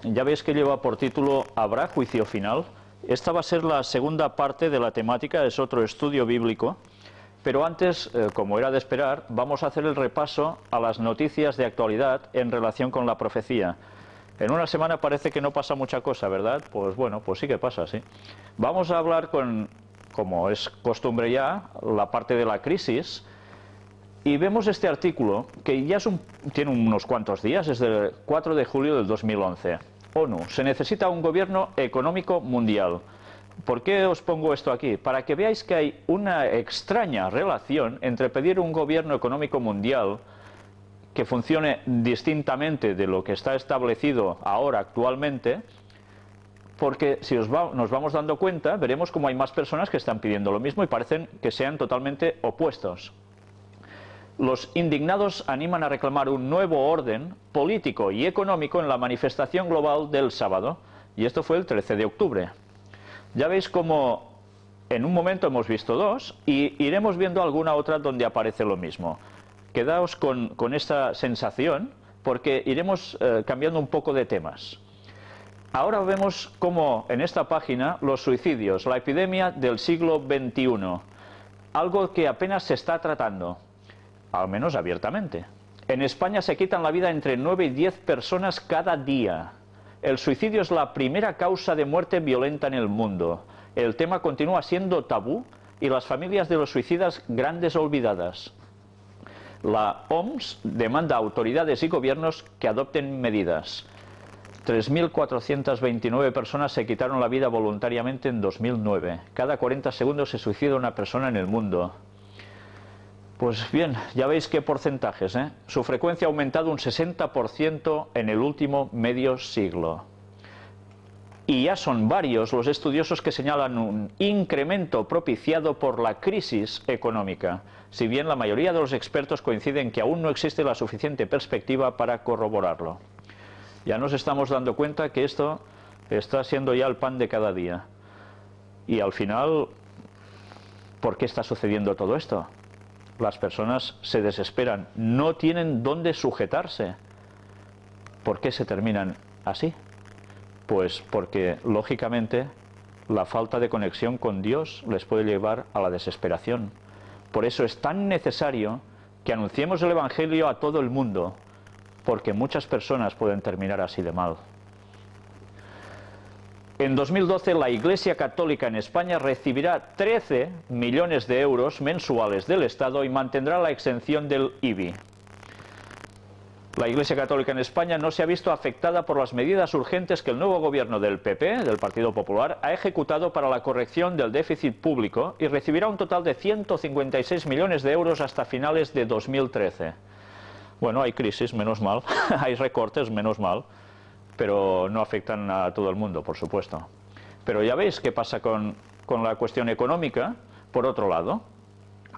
ya veis que lleva por título ¿Habrá juicio final? Esta va a ser la segunda parte de la temática, es otro estudio bíblico. Pero antes, como era de esperar, vamos a hacer el repaso a las noticias de actualidad en relación con la profecía. En una semana parece que no pasa mucha cosa, ¿verdad? Pues bueno, pues sí que pasa, sí. Vamos a hablar como es costumbre ya, la parte de la crisis. Y vemos este artículo, que ya tiene unos cuantos días, es del 4 de julio del 2011. ONU, se necesita un gobierno económico mundial. ¿Por qué os pongo esto aquí? Para que veáis que hay una extraña relación entre pedir un gobierno económico mundial que funcione distintamente de lo que está establecido ahora actualmente, porque si nos vamos dando cuenta, veremos cómo hay más personas que están pidiendo lo mismo y parecen que sean totalmente opuestos. Los indignados animan a reclamar un nuevo orden político y económico en la manifestación global del sábado, y esto fue el 13 de octubre. Ya veis cómo en un momento hemos visto dos y iremos viendo alguna otra donde aparece lo mismo. Quedaos con esta sensación porque iremos cambiando un poco de temas. Ahora vemos cómo en esta página los suicidios, la epidemia del siglo XXI, algo que apenas se está tratando, al menos abiertamente. En España se quitan la vida entre 9 y 10 personas cada día. El suicidio es la primera causa de muerte violenta en el mundo. El tema continúa siendo tabú y las familias de los suicidas grandes olvidadas. La OMS demanda a autoridades y gobiernos que adopten medidas. 3.429 personas se quitaron la vida voluntariamente en 2009. Cada 40 segundos se suicida una persona en el mundo. Pues bien, ya veis qué porcentajes, ¿eh? Su frecuencia ha aumentado un 60% en el último medio siglo. Y ya son varios los estudiosos que señalan un incremento propiciado por la crisis económica, si bien la mayoría de los expertos coinciden que aún no existe la suficiente perspectiva para corroborarlo. Ya nos estamos dando cuenta que esto está siendo ya el pan de cada día. Y al final, ¿por qué está sucediendo todo esto? Las personas se desesperan, no tienen dónde sujetarse. ¿Por qué se terminan así? Pues porque, lógicamente, la falta de conexión con Dios les puede llevar a la desesperación. Por eso es tan necesario que anunciemos el Evangelio a todo el mundo, porque muchas personas pueden terminar así de mal. En 2012 la Iglesia Católica en España recibirá 13 millones de euros mensuales del Estado y mantendrá la exención del IBI. La Iglesia Católica en España no se ha visto afectada por las medidas urgentes que el nuevo gobierno del PP, del Partido Popular, ha ejecutado para la corrección del déficit público y recibirá un total de 156 millones de euros hasta finales de 2013. Bueno, hay crisis, menos mal, hay recortes, menos mal, pero no afectan a todo el mundo, por supuesto. Pero ya veis qué pasa con la cuestión económica. Por otro lado,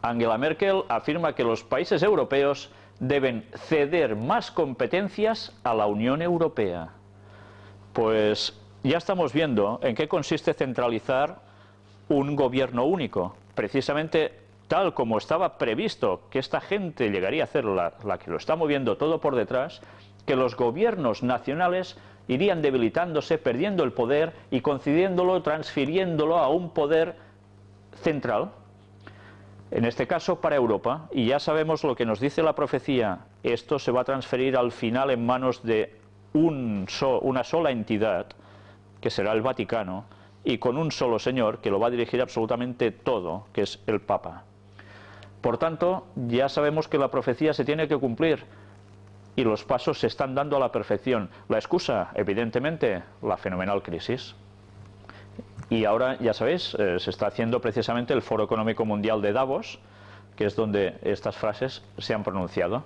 Angela Merkel afirma que los países europeos deben ceder más competencias a la Unión Europea. Pues ya estamos viendo en qué consiste centralizar un gobierno único. Precisamente tal como estaba previsto que esta gente llegaría a ser la que lo está moviendo todo por detrás, que los gobiernos nacionales irían debilitándose, perdiendo el poder y concediéndolo, transfiriéndolo a un poder central, en este caso para Europa. Y ya sabemos lo que nos dice la profecía: esto se va a transferir al final en manos de una sola entidad, que será el Vaticano, y con un solo señor que lo va a dirigir absolutamente todo, que es el Papa. Por tanto, ya sabemos que la profecía se tiene que cumplir y los pasos se están dando a la perfección. La excusa, evidentemente, la fenomenal crisis. Y ahora, ya sabéis, se está haciendo precisamente el Foro Económico Mundial de Davos, que es donde estas frases se han pronunciado.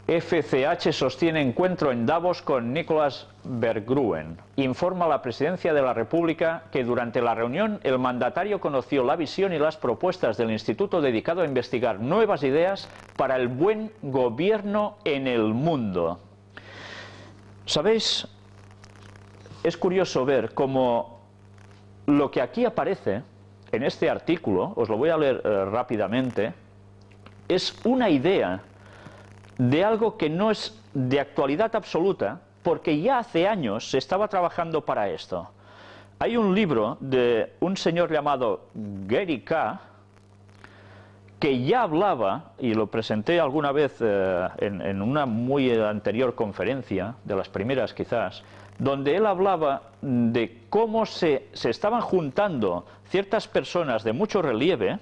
FCH sostiene encuentro en Davos con Nicholas Berggruen. Informa la Presidencia de la República que durante la reunión el mandatario conoció la visión y las propuestas del instituto dedicado a investigar nuevas ideas para el buen gobierno en el mundo. ¿Sabéis? Es curioso ver cómo lo que aquí aparece en este artículo, os lo voy a leer rápidamente, es una idea de algo que no es de actualidad absoluta, porque ya hace años se estaba trabajando para esto. Hay un libro de un señor llamado Gary K., que ya hablaba, y lo presenté alguna vez en una muy anterior conferencia, de las primeras quizás, donde él hablaba de cómo se estaban juntando ciertas personas de mucho relieve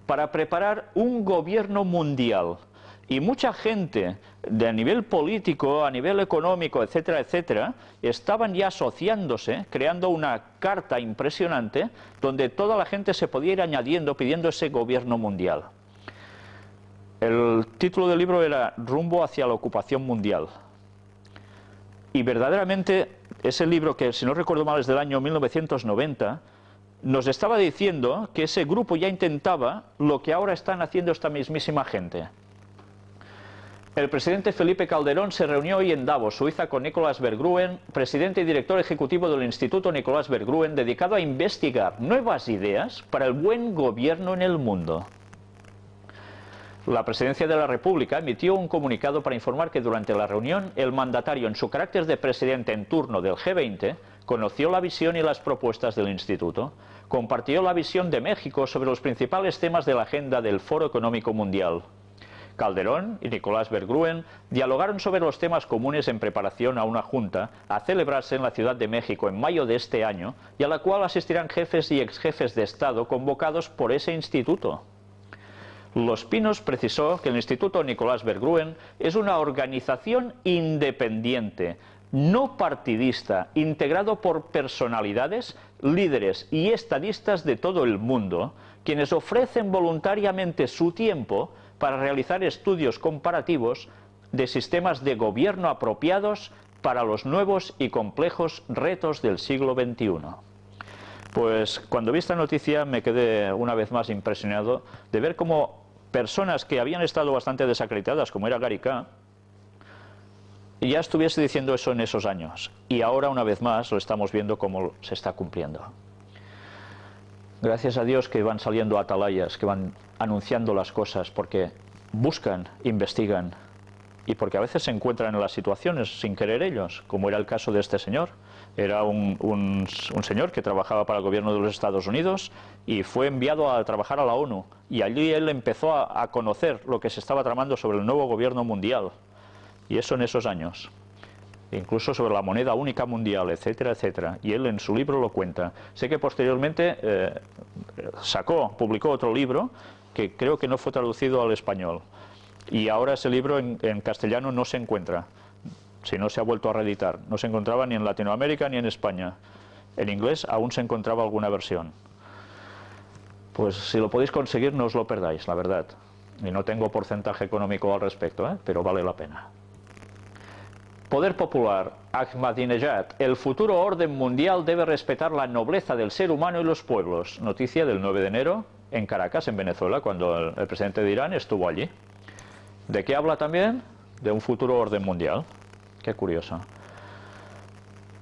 para preparar un gobierno mundial. Y mucha gente de a nivel político, a nivel económico, etcétera, etcétera, estaban ya asociándose, creando una carta impresionante donde toda la gente se podía ir añadiendo, pidiendo ese gobierno mundial. El título del libro era Rumbo hacia la ocupación mundial. Y verdaderamente ese libro, que si no recuerdo mal es del año 1990, nos estaba diciendo que ese grupo ya intentaba lo que ahora están haciendo esta mismísima gente. El presidente Felipe Calderón se reunió hoy en Davos, Suiza, con Nicolás Berggren, presidente y director ejecutivo del Instituto Nicolás Berggren, dedicado a investigar nuevas ideas para el buen gobierno en el mundo. La Presidencia de la República emitió un comunicado para informar que durante la reunión el mandatario, en su carácter de presidente en turno del G20, conoció la visión y las propuestas del Instituto, compartió la visión de México sobre los principales temas de la agenda del Foro Económico Mundial. Calderón y Nicolás Berggren dialogaron sobre los temas comunes en preparación a una junta a celebrarse en la Ciudad de México en mayo de este año y a la cual asistirán jefes y exjefes de Estado convocados por ese instituto. Los Pinos precisó que el Instituto Nicolás Berggren es una organización independiente, no partidista, integrado por personalidades, líderes y estadistas de todo el mundo, quienes ofrecen voluntariamente su tiempo para realizar estudios comparativos de sistemas de gobierno apropiados para los nuevos y complejos retos del siglo XXI. Pues cuando vi esta noticia me quedé una vez más impresionado de ver cómo personas que habían estado bastante desacreditadas, como era Gary K., ya estuviese diciendo eso en esos años. Y ahora una vez más lo estamos viendo cómo se está cumpliendo. Gracias a Dios que van saliendo atalayas, que van anunciando las cosas, porque buscan, investigan, y porque a veces se encuentran en las situaciones sin querer ellos, como era el caso de este señor. Era un señor que trabajaba para el gobierno de los Estados Unidos y fue enviado a trabajar a la ONU, y allí él empezó a conocer lo que se estaba tramando sobre el nuevo gobierno mundial, y eso en esos años. Incluso sobre la moneda única mundial, etcétera, etcétera. Y él en su libro lo cuenta. Sé que posteriormente publicó otro libro que creo que no fue traducido al español. Y ahora ese libro en castellano no se encuentra, si no se ha vuelto a reeditar. No se encontraba ni en Latinoamérica ni en España. En inglés aún se encontraba alguna versión. Pues si lo podéis conseguir, no os lo perdáis, la verdad. Y no tengo porcentaje económico al respecto, pero vale la pena. Poder popular, Ahmadinejad, el futuro orden mundial debe respetar la nobleza del ser humano y los pueblos. Noticia del 9 de enero en Caracas, en Venezuela, cuando el presidente de Irán estuvo allí. ¿De qué habla también? De un futuro orden mundial. Qué curioso.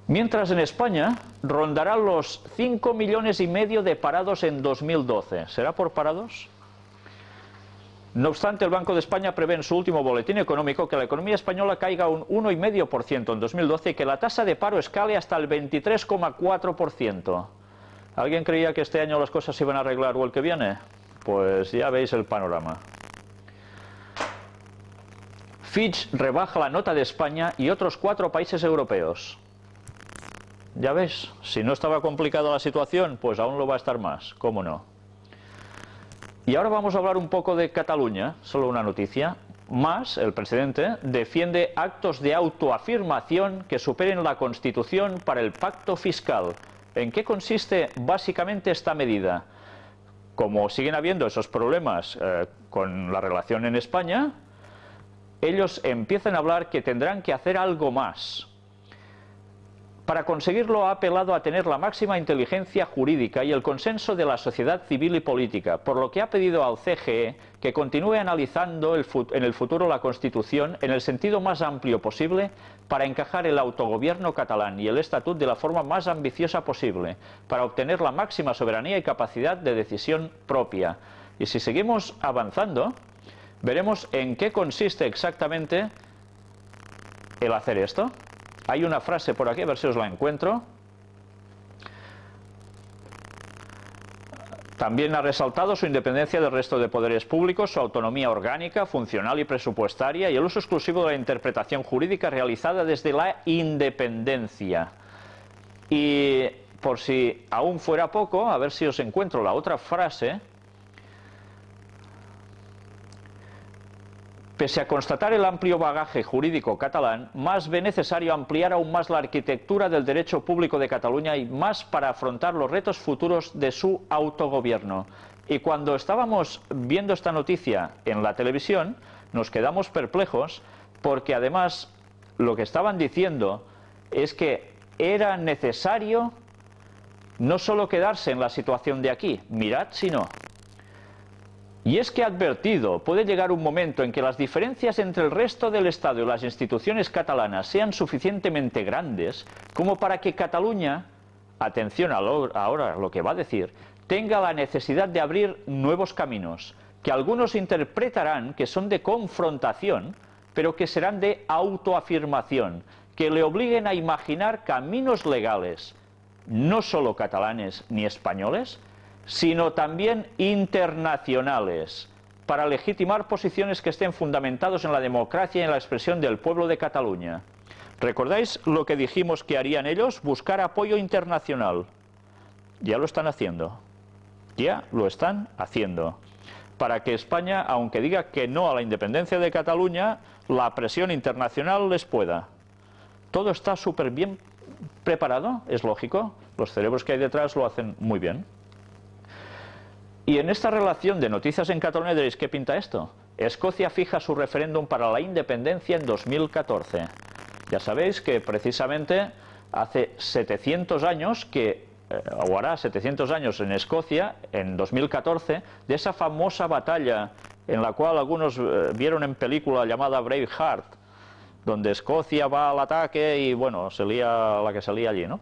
Mientras en España rondarán los 5,5 millones de parados en 2012. ¿Será por parados? No obstante, el Banco de España prevé en su último boletín económico que la economía española caiga un 1,5% en 2012 y que la tasa de paro escale hasta el 23,4%. ¿Alguien creía que este año las cosas se iban a arreglar o el que viene? Pues ya veis el panorama. Fitch rebaja la nota de España y otros 4 países europeos. Ya ves, si no estaba complicada la situación, pues aún lo va a estar más, ¿cómo no? Y ahora vamos a hablar un poco de Cataluña, solo una noticia. Mas, el presidente, defiende actos de autoafirmación que superen la Constitución para el pacto fiscal. ¿En qué consiste básicamente esta medida? Como siguen habiendo esos problemas con la relación en España, ellos empiezan a hablar que tendrán que hacer algo más. Para conseguirlo ha apelado a tener la máxima inteligencia jurídica y el consenso de la sociedad civil y política, por lo que ha pedido al CGE que continúe analizando en el futuro la Constitución en el sentido más amplio posible para encajar el autogobierno catalán y el estatut de la forma más ambiciosa posible, para obtener la máxima soberanía y capacidad de decisión propia. Y si seguimos avanzando, veremos en qué consiste exactamente el hacer esto. Hay una frase por aquí, a ver si os la encuentro. También ha resaltado su independencia del resto de poderes públicos, su autonomía orgánica, funcional y presupuestaria y el uso exclusivo de la interpretación jurídica realizada desde la independencia. Y por si aún fuera poco, a ver si os encuentro la otra frase. Pese a constatar el amplio bagaje jurídico catalán, más ve necesario ampliar aún más la arquitectura del derecho público de Cataluña y más para afrontar los retos futuros de su autogobierno. Y cuando estábamos viendo esta noticia en la televisión, nos quedamos perplejos porque además lo que estaban diciendo es que era necesario no solo quedarse en la situación de aquí, mirad si no. Y es que ha advertido, puede llegar un momento en que las diferencias entre el resto del Estado y las instituciones catalanas sean suficientemente grandes como para que Cataluña, atención ahora lo que va a decir, tenga la necesidad de abrir nuevos caminos, que algunos interpretarán que son de confrontación, pero que serán de autoafirmación, que le obliguen a imaginar caminos legales, no solo catalanes ni españoles, sino también internacionales, para legitimar posiciones que estén fundamentados en la democracia y en la expresión del pueblo de Cataluña. ¿Recordáis lo que dijimos que harían ellos? Buscar apoyo internacional. Ya lo están haciendo. Ya lo están haciendo. Para que España, aunque diga que no a la independencia de Cataluña, la presión internacional les pueda. Todo está súper bien preparado, es lógico. Los cerebros que hay detrás lo hacen muy bien. Y en esta relación de noticias en Cataluña diréis, ¿qué pinta esto? Escocia fija su referéndum para la independencia en 2014. Ya sabéis que precisamente hace 700 años que, o hará 700 años en Escocia, en 2014, de esa famosa batalla en la cual algunos vieron en película llamada Braveheart, donde Escocia va al ataque y bueno, se lía la que se lía allí, ¿no?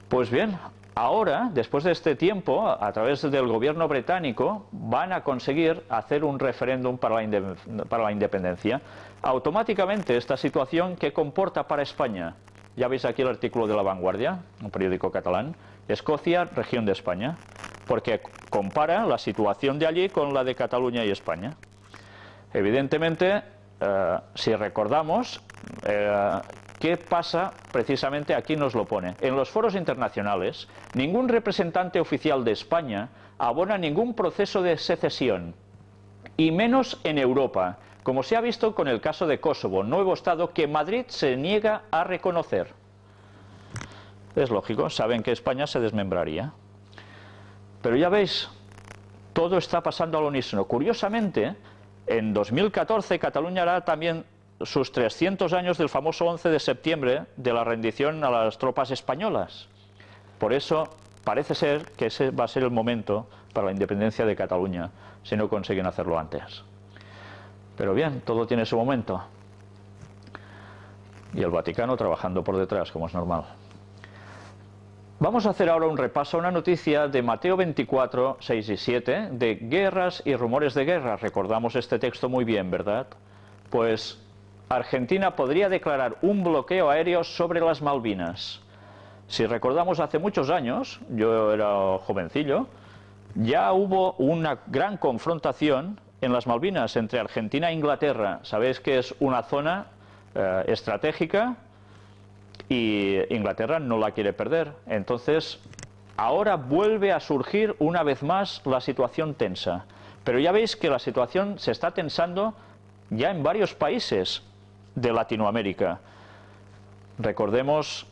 Pues bien, ahora, después de este tiempo, a través del gobierno británico, van a conseguir hacer un referéndum para la independencia. Automáticamente, esta situación, ¿qué comporta para España? Ya veis aquí el artículo de La Vanguardia, un periódico catalán, Escocia, región de España, porque compara la situación de allí con la de Cataluña y España. Evidentemente, si recordamos, ¿qué pasa? Precisamente aquí nos lo pone. En los foros internacionales, ningún representante oficial de España abona ningún proceso de secesión, y menos en Europa, como se ha visto con el caso de Kosovo, nuevo Estado que Madrid se niega a reconocer. Es lógico, saben que España se desmembraría. Pero ya veis, todo está pasando al unísono. Curiosamente, en 2014 Cataluña hará también sus 300 años del famoso 11 de septiembre de la rendición a las tropas españolas. Por eso parece ser que ese va a ser el momento para la independencia de Cataluña, si no consiguen hacerlo antes. Pero bien, todo tiene su momento. Y el Vaticano trabajando por detrás, como es normal. Vamos a hacer ahora un repaso a una noticia de Mateo 24, 6 y 7, de guerras y rumores de guerra. Recordamos este texto muy bien, ¿verdad? Pues Argentina podría declarar un bloqueo aéreo sobre las Malvinas. Si recordamos hace muchos años, yo era jovencillo, ya hubo una gran confrontación en las Malvinas entre Argentina e Inglaterra. Sabéis que es una zona estratégica y Inglaterra no la quiere perder. Entonces, ahora vuelve a surgir una vez más la situación tensa. Pero ya veis que la situación se está tensando ya en varios países de Latinoamérica. Recordemos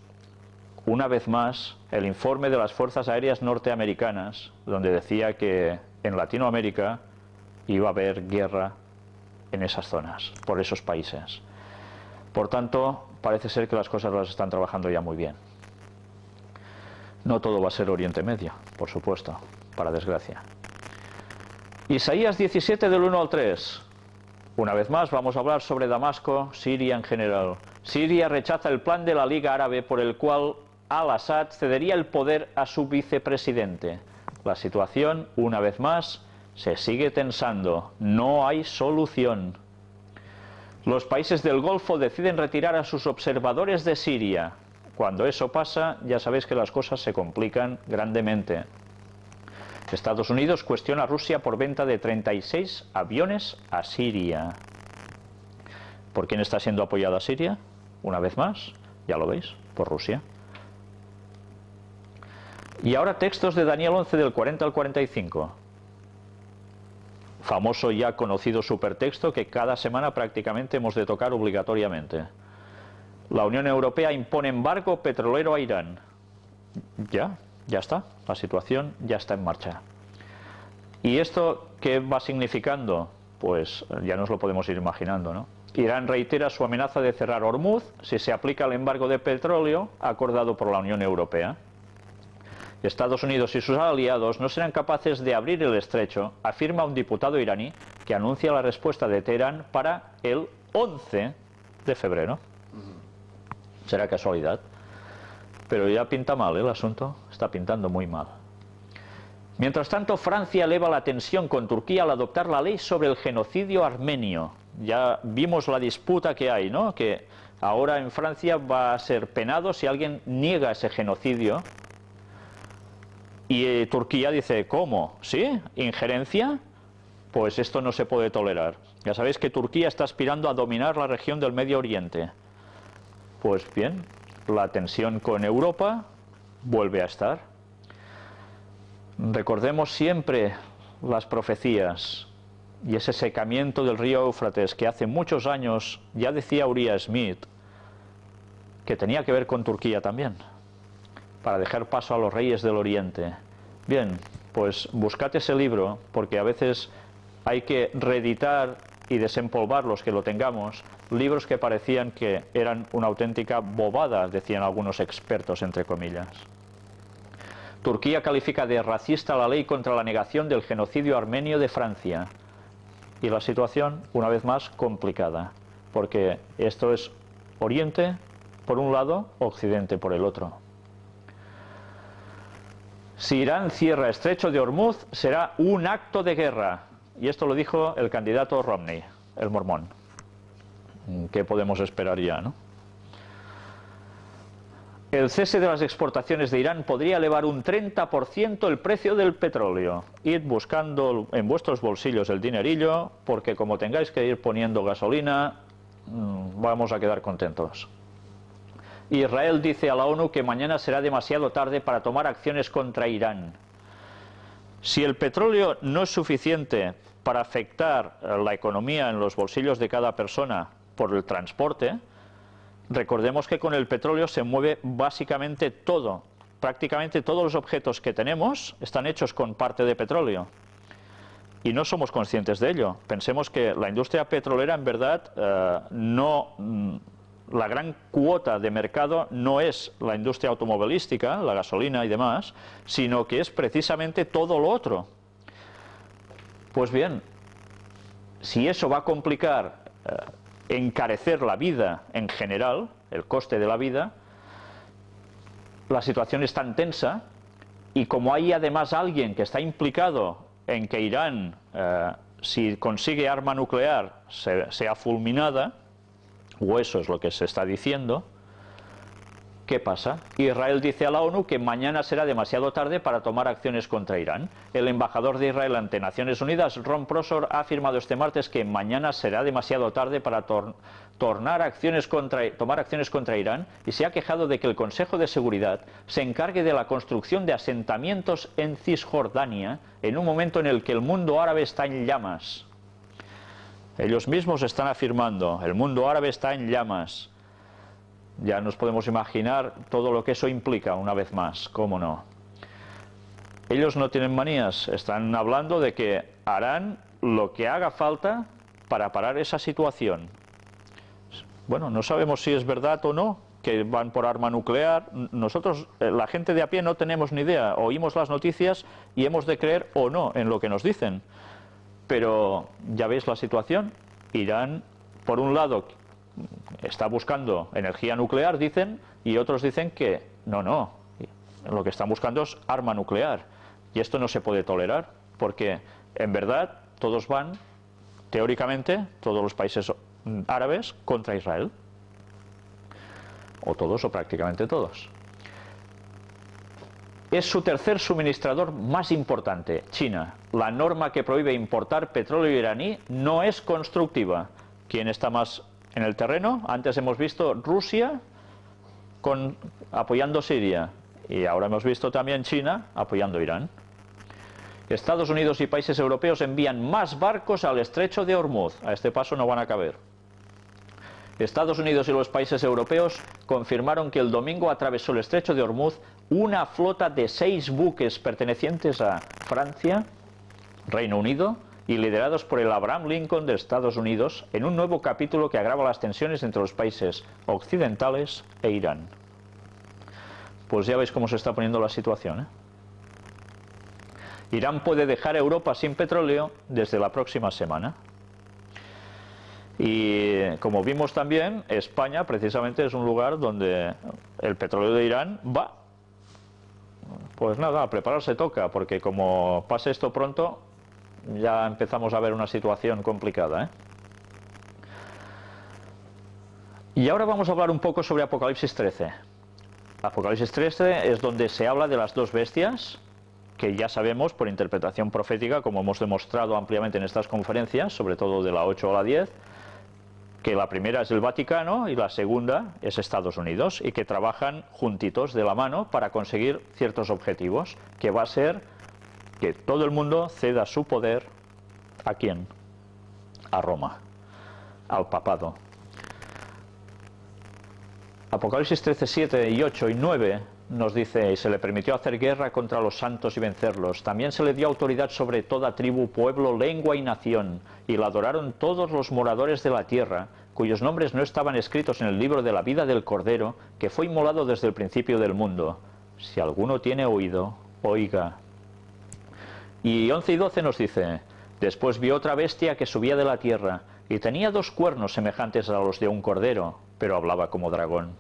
una vez más el informe de las Fuerzas Aéreas Norteamericanas, donde decía que en Latinoamérica iba a haber guerra en esas zonas, por esos países. Por tanto, parece ser que las cosas las están trabajando ya muy bien. No todo va a ser Oriente Medio, por supuesto, para desgracia. Isaías 17 del 1 al 3. Una vez más vamos a hablar sobre Damasco, Siria en general. Siria rechaza el plan de la Liga Árabe por el cual al-Assad cedería el poder a su vicepresidente. La situación, una vez más, se sigue tensando, no hay solución. Los países del Golfo deciden retirar a sus observadores de Siria. Cuando eso pasa, ya sabéis que las cosas se complican grandemente. Estados Unidos cuestiona a Rusia por venta de 36 aviones a Siria. ¿Por quién está siendo apoyada Siria? Una vez más, ya lo veis, por Rusia. Y ahora textos de Daniel 11 del 40 al 45. Famoso ya conocido supertexto que cada semana prácticamente hemos de tocar obligatoriamente. La Unión Europea impone embargo petrolero a Irán. Ya está, la situación ya está en marcha. ¿Y esto qué va significando? Pues ya nos lo podemos ir imaginando, ¿no? Irán reitera su amenaza de cerrar Hormuz si se aplica el embargo de petróleo acordado por la Unión Europea. Estados Unidos y sus aliados no serán capaces de abrir el estrecho, afirma un diputado iraní que anuncia la respuesta de Teherán para el 11 de febrero. ¿Será casualidad? Pero ya pinta mal el asunto, está pintando muy mal. Mientras tanto, Francia eleva la tensión con Turquía al adoptar la ley sobre el genocidio armenio. Ya vimos la disputa que hay, ¿no? Que ahora en Francia va a ser penado si alguien niega ese genocidio. Y Turquía dice, ¿cómo? ¿Sí? ¿Injerencia? Pues esto no se puede tolerar. Ya sabéis que Turquía está aspirando a dominar la región del Medio Oriente. Pues bien, la tensión con Europa vuelve a estar. Recordemos siempre las profecías y ese secamiento del río Éufrates que hace muchos años ya decía Uriah Smith que tenía que ver con Turquía también, para dejar paso a los reyes del Oriente. Bien, pues buscad ese libro, porque a veces hay que reeditar y desempolvar los que lo tengamos, libros que parecían que eran una auténtica bobada, decían algunos expertos, entre comillas. Turquía califica de racista la ley contra la negación del genocidio armenio de Francia. Y la situación, una vez más, complicada, porque esto es Oriente por un lado, Occidente por el otro. Si Irán cierra el estrecho de Hormuz, será un acto de guerra. Y esto lo dijo el candidato Romney, el mormón. ¿Qué podemos esperar ya, no? El cese de las exportaciones de Irán podría elevar un 30% el precio del petróleo. Id buscando en vuestros bolsillos el dinerillo, porque como tengáis que ir poniendo gasolina, vamos a quedar contentos. Israel dice a la ONU que mañana será demasiado tarde para tomar acciones contra Irán. Si el petróleo no es suficiente para afectar la economía en los bolsillos de cada persona por el transporte, recordemos que con el petróleo se mueve básicamente todo. Prácticamente todos los objetos que tenemos están hechos con parte de petróleo. Y no somos conscientes de ello. Pensemos que la industria petrolera, en verdad, la gran cuota de mercado no es la industria automovilística, la gasolina y demás, sino que es precisamente todo lo otro. Pues bien, si eso va a complicar, encarecer la vida en general, el coste de la vida, la situación es tan tensa, y como hay además alguien que está implicado en que Irán, si consigue arma nuclear, sea fulminada, o eso es lo que se está diciendo, ¿qué pasa? Israel dice a la ONU que mañana será demasiado tarde para tomar acciones contra Irán. El embajador de Israel ante Naciones Unidas, Ron Prosor, ha afirmado este martes que mañana será demasiado tarde para tomar acciones contra Irán, y se ha quejado de que el Consejo de Seguridad se encargue de la construcción de asentamientos en Cisjordania en un momento en el que el mundo árabe está en llamas. Ellos mismos están afirmando, el mundo árabe está en llamas. Ya nos podemos imaginar todo lo que eso implica, una vez más, ¿cómo no? Ellos no tienen manías, están hablando de que harán lo que haga falta para parar esa situación. Bueno, no sabemos si es verdad o no, que van por arma nuclear. Nosotros, la gente de a pie, no tenemos ni idea. Oímos las noticias y hemos de creer o no en lo que nos dicen. Pero ya veis la situación. Irán, por un lado, está buscando energía nuclear, dicen, y otros dicen que no, lo que están buscando es arma nuclear. Y esto no se puede tolerar, porque En verdad, todos van, teóricamente, todos los países árabes contra Israel. O todos o prácticamente todos. Es su tercer suministrador más importante, China. La norma que prohíbe importar petróleo iraní no es constructiva. ¿Quién está más en el terreno? Antes hemos visto Rusia apoyando Siria y ahora hemos visto también China apoyando Irán. Estados Unidos y países europeos envían más barcos al estrecho de Hormuz. A este paso no van a caber. Estados Unidos y los países europeos confirmaron que el domingo atravesó el estrecho de Hormuz una flota de 6 buques pertenecientes a Francia, Reino Unido y liderados por el Abraham Lincoln de Estados Unidos en un nuevo capítulo que agrava las tensiones entre los países occidentales e Irán. Pues ya veis cómo se está poniendo la situación, ¿eh? Irán puede dejar Europa sin petróleo desde la próxima semana. Y como vimos también, España precisamente es un lugar donde el petróleo de Irán va. Pues nada, a prepararse toca, porque como pase esto pronto, ya empezamos a ver una situación complicada, ¿eh? Y ahora vamos a hablar un poco sobre Apocalipsis 13. Apocalipsis 13 es donde se habla de las dos bestias, que ya sabemos por interpretación profética, como hemos demostrado ampliamente en estas conferencias, sobre todo de la 8 a la 10, que la primera es el Vaticano y la segunda es Estados Unidos, y que trabajan juntitos de la mano para conseguir ciertos objetivos, que va a ser que todo el mundo ceda su poder ¿a quién? A Roma, al papado. Apocalipsis 13, 7 y 8 y 9 nos dice: y se le permitió hacer guerra contra los santos y vencerlos. También se le dio autoridad sobre toda tribu, pueblo, lengua y nación. Y la adoraron todos los moradores de la tierra, cuyos nombres no estaban escritos en el libro de la vida del Cordero, que fue inmolado desde el principio del mundo. Si alguno tiene oído, oiga. Y 11 y 12 nos dice: después vi otra bestia que subía de la tierra, y tenía 2 cuernos semejantes a los de un cordero, pero hablaba como dragón.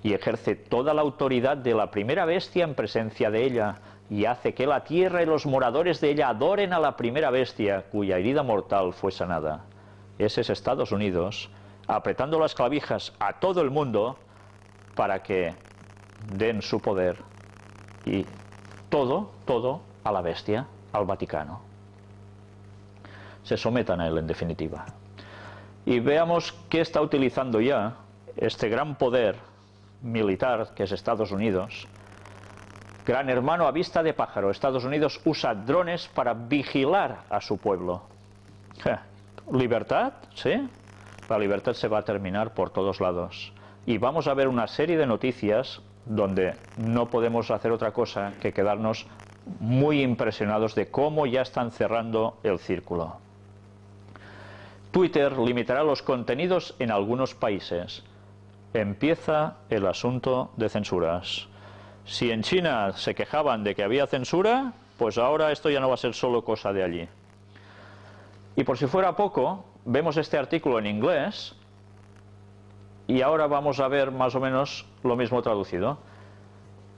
Y ejerce toda la autoridad de la primera bestia en presencia de ella, y hace que la tierra y los moradores de ella adoren a la primera bestia, cuya herida mortal fue sanada. Ese es Estados Unidos, apretando las clavijas a todo el mundo para que den su poder y todo a la bestia, al Vaticano. Se sometan a él, en definitiva. Y veamos qué está utilizando ya este gran poder militar que es Estados Unidos. Gran hermano a vista de pájaro. Estados Unidos usa drones para vigilar a su pueblo. ¿Libertad? ¿Sí? La libertad se va a terminar por todos lados. Y vamos a ver una serie de noticias donde no podemos hacer otra cosa que quedarnos muy impresionados de cómo ya están cerrando el círculo. Twitter limitará los contenidos en algunos países. Empieza el asunto de censuras. Si en China se quejaban de que había censura, pues ahora esto ya no va a ser solo cosa de allí. Y por si fuera poco, vemos este artículo en inglés y ahora vamos a ver más o menos lo mismo traducido.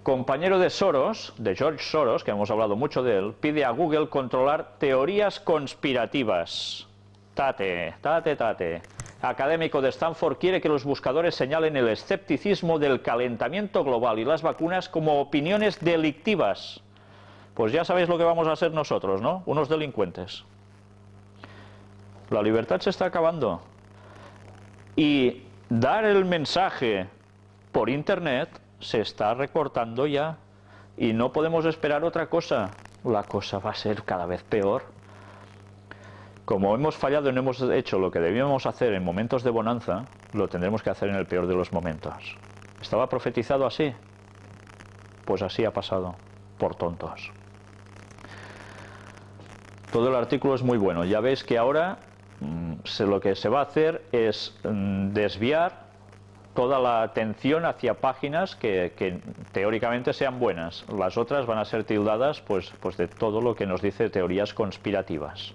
Compañero de Soros, de George Soros, que hemos hablado mucho de él, pide a Google controlar teorías conspirativas. Tate. Académico de Stanford quiere que los buscadores señalen el escepticismo del calentamiento global y las vacunas como opiniones delictivas. Pues ya sabéis lo que vamos a hacer nosotros, ¿no? Unos delincuentes. La libertad se está acabando. Y dar el mensaje por internet se está recortando ya. Y no podemos esperar otra cosa. La cosa va a ser cada vez peor. Como hemos fallado y no hemos hecho lo que debíamos hacer en momentos de bonanza, lo tendremos que hacer en el peor de los momentos. ¿Estaba profetizado así? Pues así ha pasado, por tontos. Todo el artículo es muy bueno. Ya veis que ahora lo que se va a hacer es desviar toda la atención hacia páginas que teóricamente sean buenas. Las otras van a ser tildadas pues de todo lo que nos dice teorías conspirativas.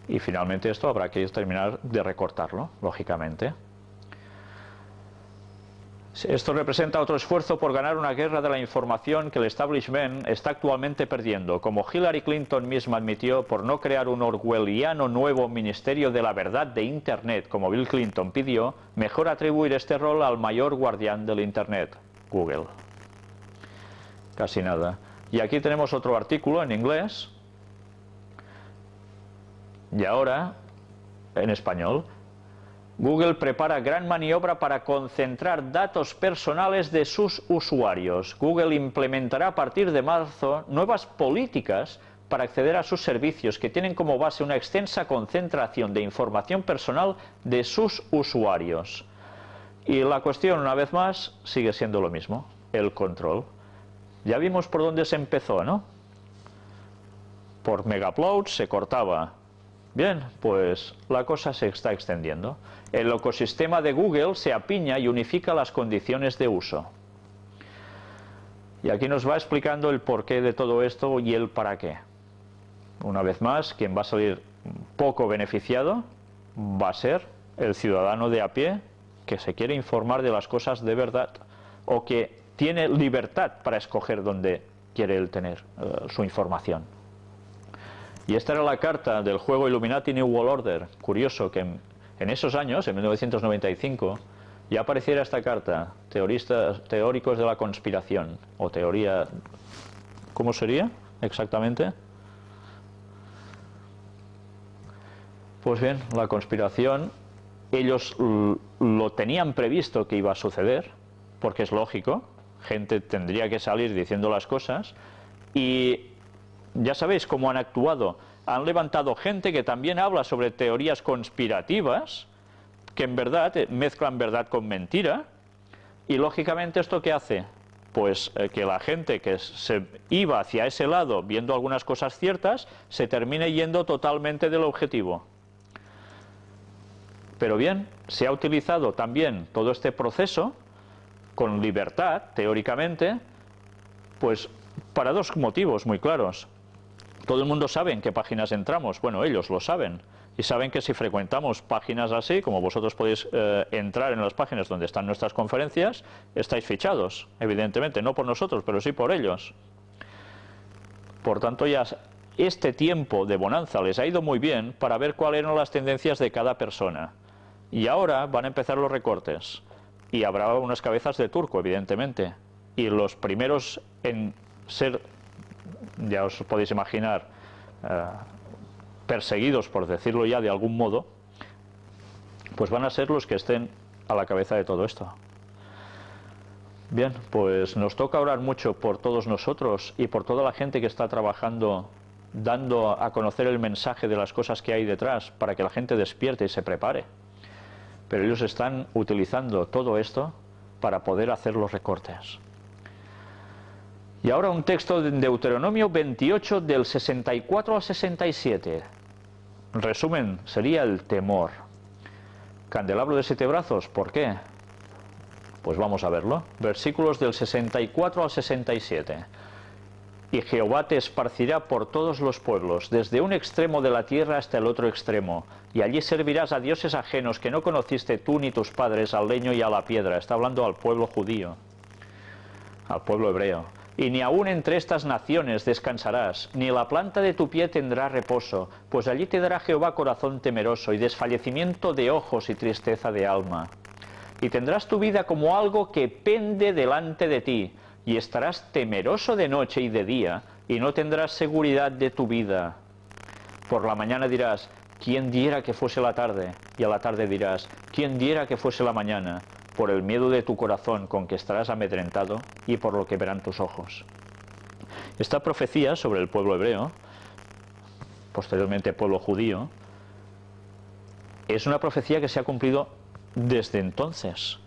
Y finalmente esto habrá que terminar de recortarlo, lógicamente. Esto representa otro esfuerzo por ganar una guerra de la información que el establishment está actualmente perdiendo. Como Hillary Clinton misma admitió, por no crear un orwelliano nuevo ministerio de la verdad de Internet, como Bill Clinton pidió, mejor atribuir este rol al mayor guardián del Internet, Google. Casi nada. Y aquí tenemos otro artículo en inglés. Y ahora, en español. Google prepara gran maniobra para concentrar datos personales de sus usuarios. Google implementará a partir de marzo nuevas políticas para acceder a sus servicios que tienen como base una extensa concentración de información personal de sus usuarios. Y la cuestión, una vez más, sigue siendo lo mismo, el control. Ya vimos por dónde se empezó, ¿no? Por Megaupload se cortaba. Bien, pues la cosa se está extendiendo. El ecosistema de Google se apiña y unifica las condiciones de uso. Y aquí nos va explicando el porqué de todo esto y el para qué. Una vez más, quien va a salir poco beneficiado va a ser el ciudadano de a pie que se quiere informar de las cosas de verdad o que tiene libertad para escoger dónde quiere él tener su información. Y esta era la carta del juego Illuminati New World Order. Curioso que en esos años, en 1995, ya apareciera esta carta, teóricos de la conspiración, o teoría... ¿Cómo sería exactamente? Pues bien, la conspiración, ellos lo tenían previsto que iba a suceder, porque es lógico, gente tendría que salir diciendo las cosas, y... ya sabéis cómo han actuado. Han levantado gente que también habla sobre teorías conspirativas, que en verdad mezclan verdad con mentira. Y lógicamente, ¿esto qué hace? Pues que la gente que se iba hacia ese lado viendo algunas cosas ciertas, se termine yendo totalmente del objetivo. Pero bien, se ha utilizado también todo este proceso con libertad, teóricamente, pues para dos motivos muy claros. Todo el mundo sabe en qué páginas entramos, bueno, ellos lo saben, y saben que si frecuentamos páginas así, como vosotros podéis entrar en las páginas donde están nuestras conferencias, estáis fichados, evidentemente, no por nosotros, pero sí por ellos. Por tanto, ya este tiempo de bonanza les ha ido muy bien para ver cuáles eran las tendencias de cada persona. Y ahora van a empezar los recortes, y habrá unas cabezas de turco, evidentemente, y los primeros en ser... ya os podéis imaginar, perseguidos, por decirlo ya de algún modo, pues van a ser los que estén a la cabeza de todo esto. Bien, pues nos toca orar mucho por todos nosotros y por toda la gente que está trabajando, dando a conocer el mensaje de las cosas que hay detrás, para que la gente despierte y se prepare. Pero ellos están utilizando todo esto para poder hacer los recortes. Y ahora un texto de Deuteronomio 28 del 64 al 67. En resumen, sería el temor. Candelabro de 7 brazos, ¿por qué? Pues vamos a verlo. Versículos del 64 al 67. Y Jehová te esparcirá por todos los pueblos, desde un extremo de la tierra hasta el otro extremo, y allí servirás a dioses ajenos que no conociste tú ni tus padres, al leño y a la piedra. Está hablando al pueblo judío, al pueblo hebreo. Y ni aun entre estas naciones descansarás, ni la planta de tu pie tendrá reposo, pues allí te dará Jehová corazón temeroso, y desfallecimiento de ojos y tristeza de alma. Y tendrás tu vida como algo que pende delante de ti, y estarás temeroso de noche y de día, y no tendrás seguridad de tu vida. Por la mañana dirás, ¿quién diera que fuese la tarde? Y a la tarde dirás, ¿quién diera que fuese la mañana? Por el miedo de tu corazón con que estarás amedrentado y por lo que verán tus ojos. Esta profecía sobre el pueblo hebreo, posteriormente pueblo judío, es una profecía que se ha cumplido desde entonces,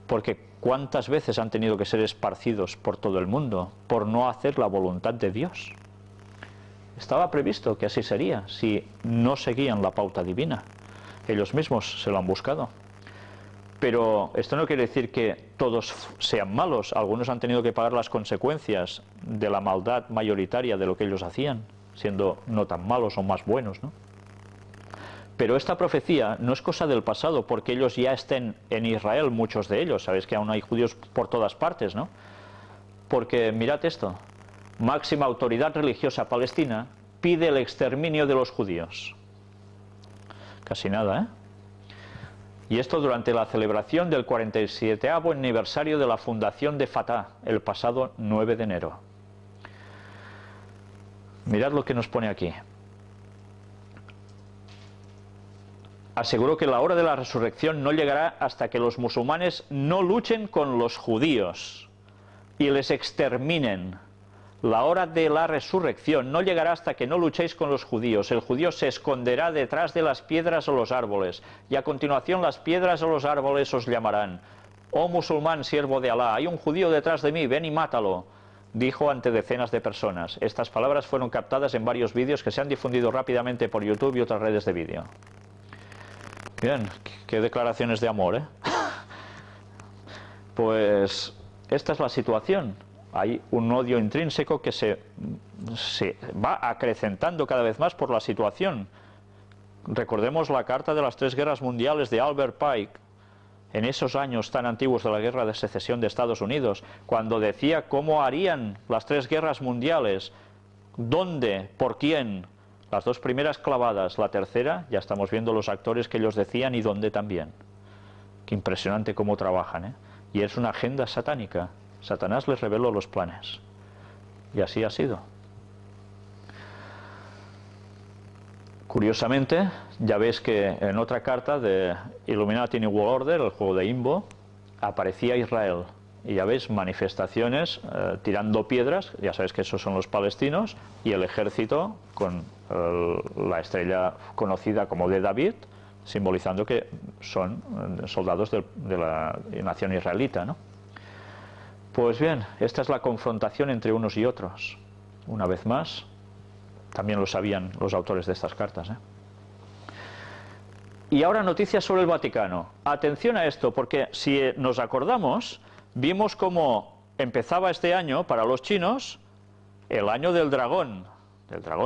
porque ¿cuántas veces han tenido que ser esparcidos por todo el mundo por no hacer la voluntad de Dios? Estaba previsto que así sería si no seguían la pauta divina. Ellos mismos se lo han buscado. Pero esto no quiere decir que todos sean malos. Algunos han tenido que pagar las consecuencias de la maldad mayoritaria de lo que ellos hacían, siendo no tan malos o más buenos, ¿no? Pero esta profecía no es cosa del pasado, porque ellos ya estén en Israel, muchos de ellos. Sabéis que aún hay judíos por todas partes, ¿no? Porque mirad esto, máxima autoridad religiosa palestina pide el exterminio de los judíos. Casi nada, ¿eh? Y esto durante la celebración del 47º aniversario de la fundación de Fatah, el pasado 9 de enero. Mirad lo que nos pone aquí. Aseguró que la hora de la resurrección no llegará hasta que los musulmanes no luchen con los judíos y les exterminen. La hora de la resurrección no llegará hasta que no luchéis con los judíos. El judío se esconderá detrás de las piedras o los árboles, y a continuación las piedras o los árboles os llamarán: oh musulmán, siervo de Alá, hay un judío detrás de mí, ven y mátalo, dijo ante decenas de personas. Estas palabras fueron captadas en varios vídeos que se han difundido rápidamente por YouTube y otras redes de vídeo. Bien, qué declaraciones de amor, ¿eh? Pues esta es la situación. Hay un odio intrínseco que se va acrecentando cada vez más por la situación. Recordemos la carta de las 3 guerras mundiales de Albert Pike, en esos años tan antiguos de la guerra de secesión de Estados Unidos, cuando decía cómo harían las 3 guerras mundiales, dónde, por quién. Las 2 primeras clavadas, la tercera, ya estamos viendo los actores que ellos decían y dónde también. Qué impresionante cómo trabajan, ¿eh? Y es una agenda satánica. Satanás les reveló los planes. Y así ha sido. Curiosamente, ya veis que en otra carta de Illuminati New World Order, el juego de Imbo, aparecía Israel. Y ya veis manifestaciones tirando piedras, ya sabéis que esos son los palestinos, y el ejército con la estrella conocida como de David, simbolizando que son soldados de la nación israelita, ¿no? Pues bien, esta es la confrontación entre unos y otros. Una vez más, también lo sabían los autores de estas cartas, ¿eh? Y ahora noticias sobre el Vaticano. Atención a esto, porque si nos acordamos, vimos cómo empezaba este año para los chinos el año del dragón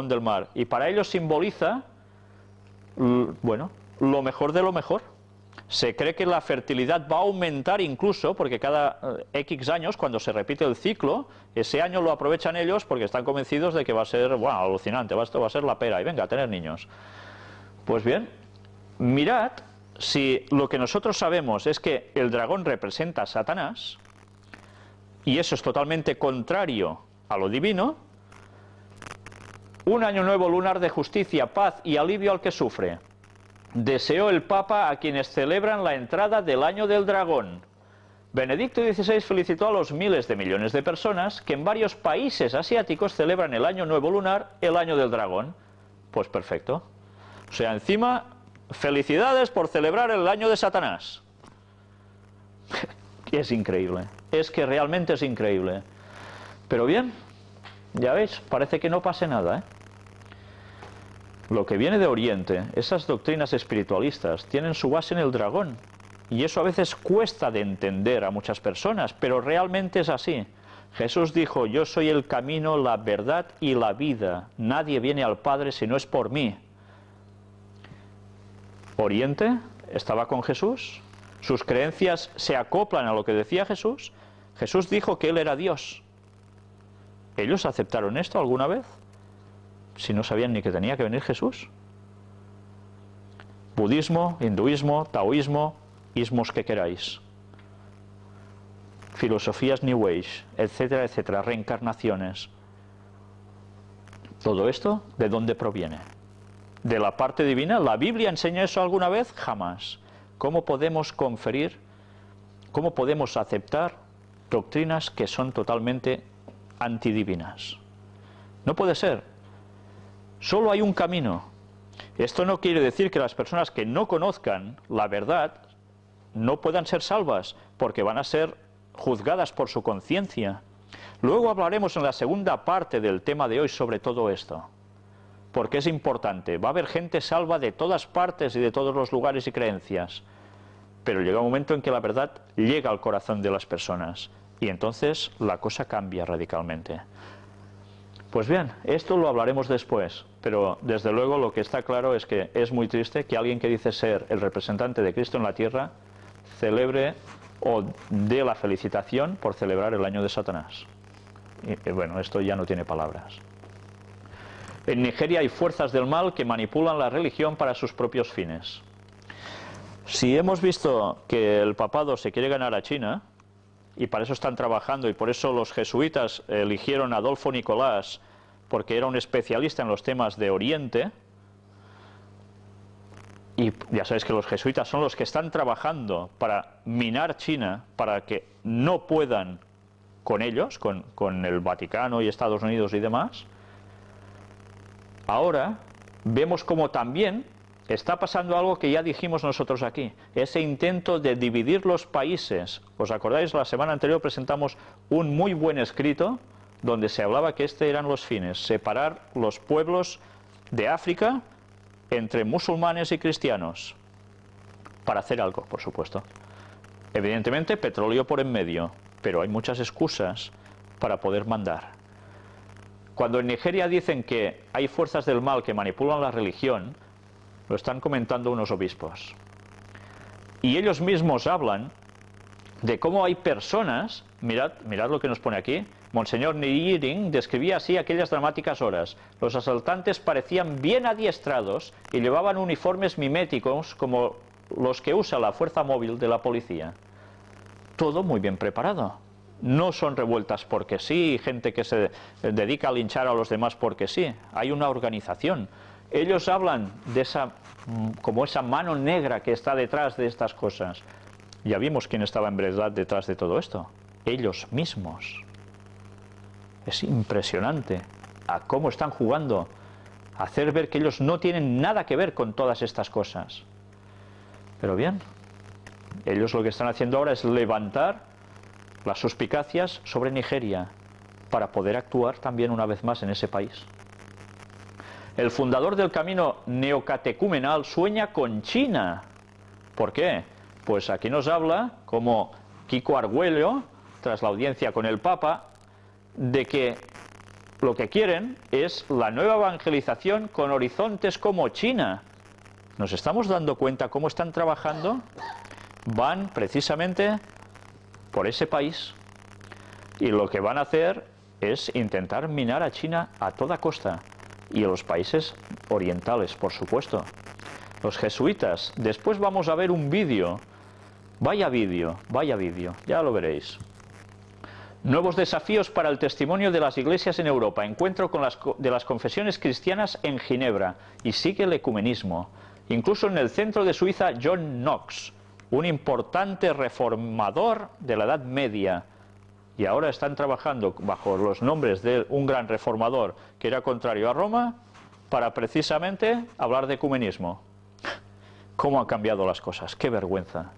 del mar, y para ellos simboliza, bueno, lo mejor de lo mejor. Se cree que la fertilidad va a aumentar incluso, porque cada X años, cuando se repite el ciclo, ese año lo aprovechan ellos porque están convencidos de que va a ser, bueno, alucinante, esto va a ser la pera, y venga, a tener niños. Pues bien, mirad, si lo que nosotros sabemos es que el dragón representa a Satanás, y eso es totalmente contrario a lo divino, un año nuevo lunar de justicia, paz y alivio al que sufre. Deseó el Papa a quienes celebran la entrada del año del dragón. Benedicto XVI felicitó a los miles de millones de personas que en varios países asiáticos celebran el año nuevo lunar, el año del dragón. Pues perfecto. O sea, encima, felicidades por celebrar el año de Satanás. Es increíble. Es que realmente es increíble. Pero bien, ya veis, parece que no pase nada, ¿eh? Lo que viene de Oriente, esas doctrinas espiritualistas, tienen su base en el dragón. Y eso a veces cuesta de entender a muchas personas, pero realmente es así. Jesús dijo: yo soy el camino, la verdad y la vida. Nadie viene al Padre si no es por mí. Oriente estaba con Jesús. Sus creencias se acoplan a lo que decía Jesús. Jesús dijo que Él era Dios. ¿Ellos aceptaron esto alguna vez? Si no sabían ni que tenía que venir Jesús. Budismo, hinduismo, taoísmo, ismos que queráis. Filosofías New Age, etcétera, etcétera, reencarnaciones. ¿Todo esto de dónde proviene? ¿De la parte divina? ¿La Biblia enseña eso alguna vez? Jamás. ¿Cómo podemos conferir, cómo podemos aceptar doctrinas que son totalmente antidivinas? No puede ser. Solo hay un camino. Esto no quiere decir que las personas que no conozcan la verdad no puedan ser salvas, porque van a ser juzgadas por su conciencia. Luego hablaremos en la segunda parte del tema de hoy sobre todo esto, porque es importante. Va a haber gente salva de todas partes y de todos los lugares y creencias, pero llega un momento en que la verdad llega al corazón de las personas, y entonces la cosa cambia radicalmente. Pues Pues bien, esto lo hablaremos después, pero desde luego lo que está claro es que es muy triste que alguien que dice ser el representante de Cristo en la tierra celebre o dé la felicitación por celebrar el año de Satanás. Y bueno, esto ya no tiene palabras. En Nigeria hay fuerzas del mal que manipulan la religión para sus propios fines. Si hemos visto que el papado se quiere ganar a China, y para eso están trabajando, y por eso los jesuitas eligieron a Adolfo Nicolás, porque era un especialista en los temas de Oriente, y ya sabéis que los jesuitas son los que están trabajando para minar China, para que no puedan con ellos, con el Vaticano y Estados Unidos y demás. Ahora vemos como también está pasando algo que ya dijimos nosotros aquí, ese intento de dividir los países. ¿Os acordáis? La semana anterior presentamos un muy buen escrito donde se hablaba que eran los fines, separar los pueblos de África entre musulmanes y cristianos, para hacer algo, por supuesto. Evidentemente, petróleo por en medio, pero hay muchas excusas para poder mandar. Cuando en Nigeria dicen que hay fuerzas del mal que manipulan la religión, lo están comentando unos obispos. Y ellos mismos hablan de cómo hay personas, mirad lo que nos pone aquí, Monseñor Niyirin describía así aquellas dramáticas horas. Los asaltantes parecían bien adiestrados y llevaban uniformes miméticos como los que usa la fuerza móvil de la policía. Todo muy bien preparado. No son revueltas porque sí, gente que se dedica a linchar a los demás porque sí. Hay una organización. Ellos hablan de como esa mano negra que está detrás de estas cosas. Ya vimos quién estaba en verdad detrás de todo esto. Ellos mismos. Es impresionante a cómo están jugando, a hacer ver que ellos no tienen nada que ver con todas estas cosas. Pero bien, ellos lo que están haciendo ahora es levantar las suspicacias sobre Nigeria para poder actuar también una vez más en ese país. El fundador del camino neocatecumenal sueña con China. ¿Por qué? Pues aquí nos habla, como Kiko Argüello, tras la audiencia con el Papa, de que lo que quieren es la nueva evangelización con horizontes como China. ¿Nos estamos dando cuenta cómo están trabajando? Van precisamente por ese país y lo que van a hacer es intentar minar a China a toda costa. Y a los países orientales, por supuesto. Los jesuitas. Después vamos a ver un vídeo. Vaya vídeo, ya lo veréis. Nuevos desafíos para el testimonio de las iglesias en Europa. Encuentro de las confesiones cristianas en Ginebra. Y sigue el ecumenismo. Incluso en el centro de Suiza, John Knox, un importante reformador de la Edad Media. Y ahora están trabajando bajo los nombres de un gran reformador que era contrario a Roma para precisamente hablar de ecumenismo. ¿Cómo han cambiado las cosas? ¡Qué vergüenza!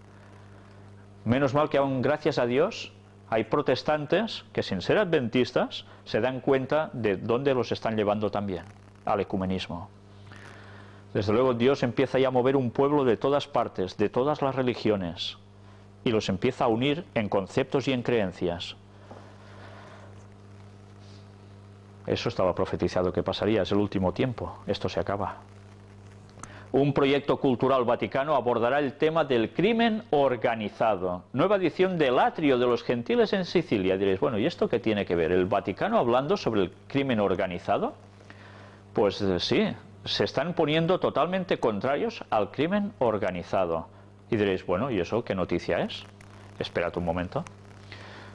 Menos mal que aún gracias a Dios hay protestantes que sin ser adventistas se dan cuenta de dónde los están llevando también, al ecumenismo. Desde luego Dios empieza ya a mover un pueblo de todas partes, de todas las religiones, y los empieza a unir en conceptos y en creencias. Eso estaba profetizado que pasaría, es el último tiempo, esto se acaba. Un proyecto cultural vaticano abordará el tema del crimen organizado. Nueva edición del Atrio de los Gentiles en Sicilia. Diréis, bueno, ¿y esto qué tiene que ver? ¿El Vaticano hablando sobre el crimen organizado? Pues sí, se están poniendo totalmente contrarios al crimen organizado. Y diréis, bueno, ¿y eso qué noticia es? Espérate un momento.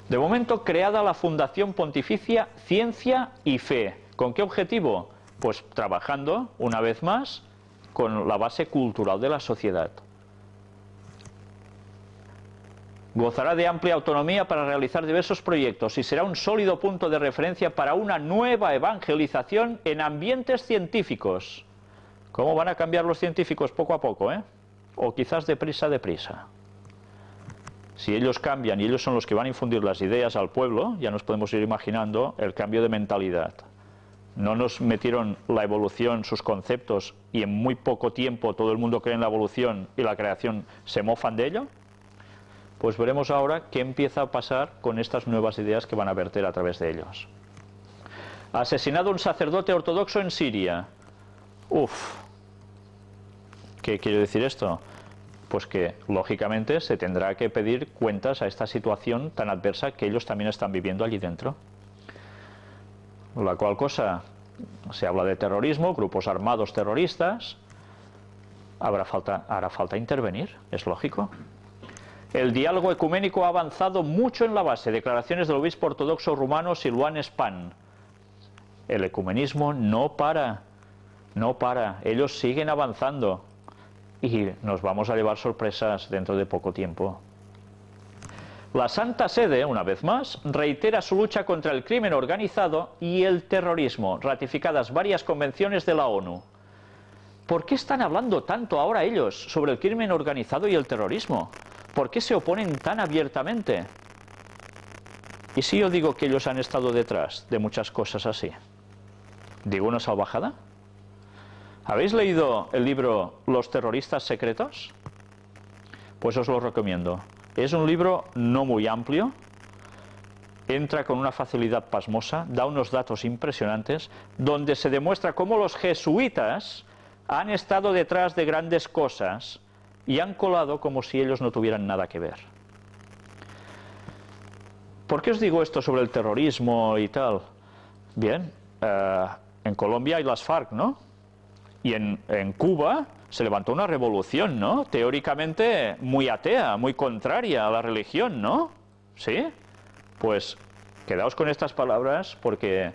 De momento, creada la Fundación Pontificia Ciencia y Fe. ¿Con qué objetivo? Pues trabajando, una vez más, con la base cultural de la sociedad. Gozará de amplia autonomía para realizar diversos proyectos y será un sólido punto de referencia para una nueva evangelización en ambientes científicos. ¿Cómo van a cambiar los científicos poco a poco, O quizás deprisa. Si ellos cambian y ellos son los que van a infundir las ideas al pueblo, ya nos podemos ir imaginando el cambio de mentalidad. No nos metieron la evolución, sus conceptos, y en muy poco tiempo todo el mundo cree en la evolución y la creación se mofan de ello. Pues veremos ahora qué empieza a pasar con estas nuevas ideas que van a verter a través de ellos. Asesinado un sacerdote ortodoxo en Siria. Uf. ¿Qué quiere decir esto? Pues que, lógicamente, se tendrá que pedir cuentas a esta situación tan adversa que ellos también están viviendo allí dentro. La cual cosa, se habla de terrorismo, grupos armados terroristas, hará falta intervenir, es lógico. El diálogo ecuménico ha avanzado mucho en la base. Declaraciones del obispo ortodoxo rumano Siluan Span. El ecumenismo no para, ellos siguen avanzando y nos vamos a llevar sorpresas dentro de poco tiempo. La Santa Sede, una vez más, reitera su lucha contra el crimen organizado y el terrorismo, ratificadas varias convenciones de la ONU. ¿Por qué están hablando tanto ahora ellos sobre el crimen organizado y el terrorismo? ¿Por qué se oponen tan abiertamente? ¿Y si yo digo que ellos han estado detrás de muchas cosas así? ¿Digo una salvajada? ¿Habéis leído el libro Los terroristas secretos? Pues os lo recomiendo. Es un libro no muy amplio, entra con una facilidad pasmosa, da unos datos impresionantes, donde se demuestra cómo los jesuitas han estado detrás de grandes cosas y han colado como si ellos no tuvieran nada que ver. ¿Por qué os digo esto sobre el terrorismo y tal? Bien, en Colombia hay las FARC, ¿no? Y en Cuba se levantó una revolución, ¿no? Teóricamente muy atea, muy contraria a la religión, ¿no? ¿Sí? Pues quedaos con estas palabras porque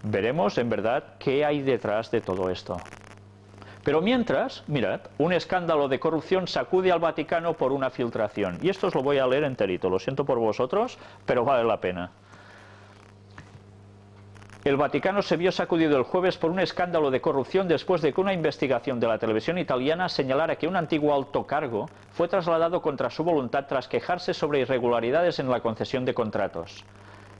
veremos en verdad qué hay detrás de todo esto. Pero mientras, mirad, un escándalo de corrupción sacude al Vaticano por una filtración. Y esto os lo voy a leer enterito, lo siento por vosotros, pero vale la pena. El Vaticano se vio sacudido el jueves por un escándalo de corrupción después de que una investigación de la televisión italiana señalara que un antiguo alto cargo fue trasladado contra su voluntad tras quejarse sobre irregularidades en la concesión de contratos.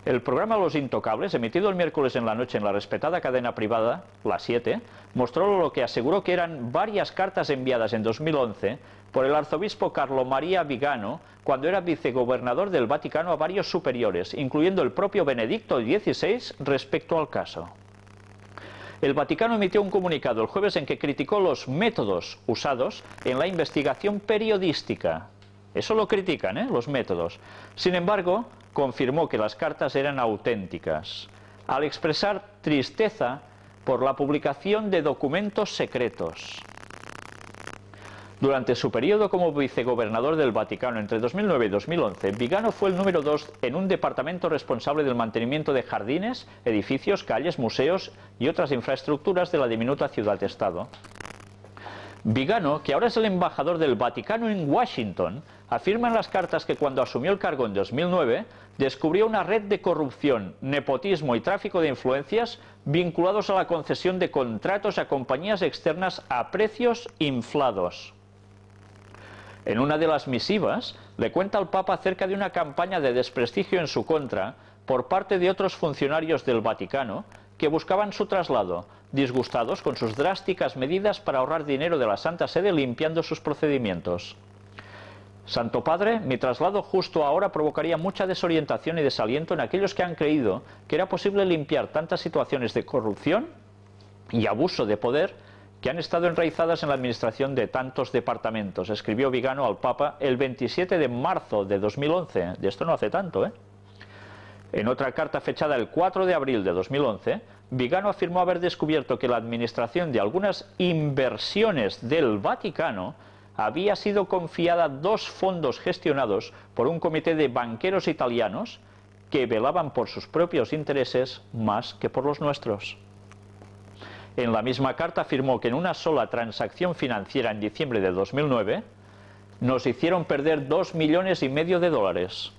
El programa Los Intocables, emitido el miércoles en la noche en la respetada cadena privada, La 7, mostró lo que aseguró que eran varias cartas enviadas en 2011 por el arzobispo Carlo Maria Vigano cuando era vicegobernador del Vaticano a varios superiores, incluyendo el propio Benedicto XVI, respecto al caso. El Vaticano emitió un comunicado el jueves en que criticó los métodos usados en la investigación periodística. Eso lo critican, ¿eh? Los métodos. Sin embargo, confirmó que las cartas eran auténticas, al expresar tristeza por la publicación de documentos secretos. Durante su periodo como vicegobernador del Vaticano entre 2009 y 2011, Vigano fue el número 2 en un departamento responsable del mantenimiento de jardines, edificios, calles, museos y otras infraestructuras de la diminuta ciudad-estado. Vigano, que ahora es el embajador del Vaticano en Washington, afirma en las cartas que cuando asumió el cargo en 2009, descubrió una red de corrupción, nepotismo y tráfico de influencias vinculados a la concesión de contratos a compañías externas a precios inflados. En una de las misivas, le cuenta al Papa acerca de una campaña de desprestigio en su contra por parte de otros funcionarios del Vaticano que buscaban su traslado, disgustados con sus drásticas medidas para ahorrar dinero de la Santa Sede limpiando sus procedimientos. Santo Padre, mi traslado justo ahora provocaría mucha desorientación y desaliento en aquellos que han creído que era posible limpiar tantas situaciones de corrupción y abuso de poder que han estado enraizadas en la administración de tantos departamentos, escribió Vigano al Papa el 27 de marzo de 2011, de esto no hace tanto, ¿eh? En otra carta fechada el 4 de abril de 2011, Vigano afirmó haber descubierto que la administración de algunas inversiones del Vaticano había sido confiada a 2 fondos gestionados por un comité de banqueros italianos que velaban por sus propios intereses más que por los nuestros. En la misma carta afirmó que en una sola transacción financiera en diciembre de 2009 nos hicieron perder $2,5 millones.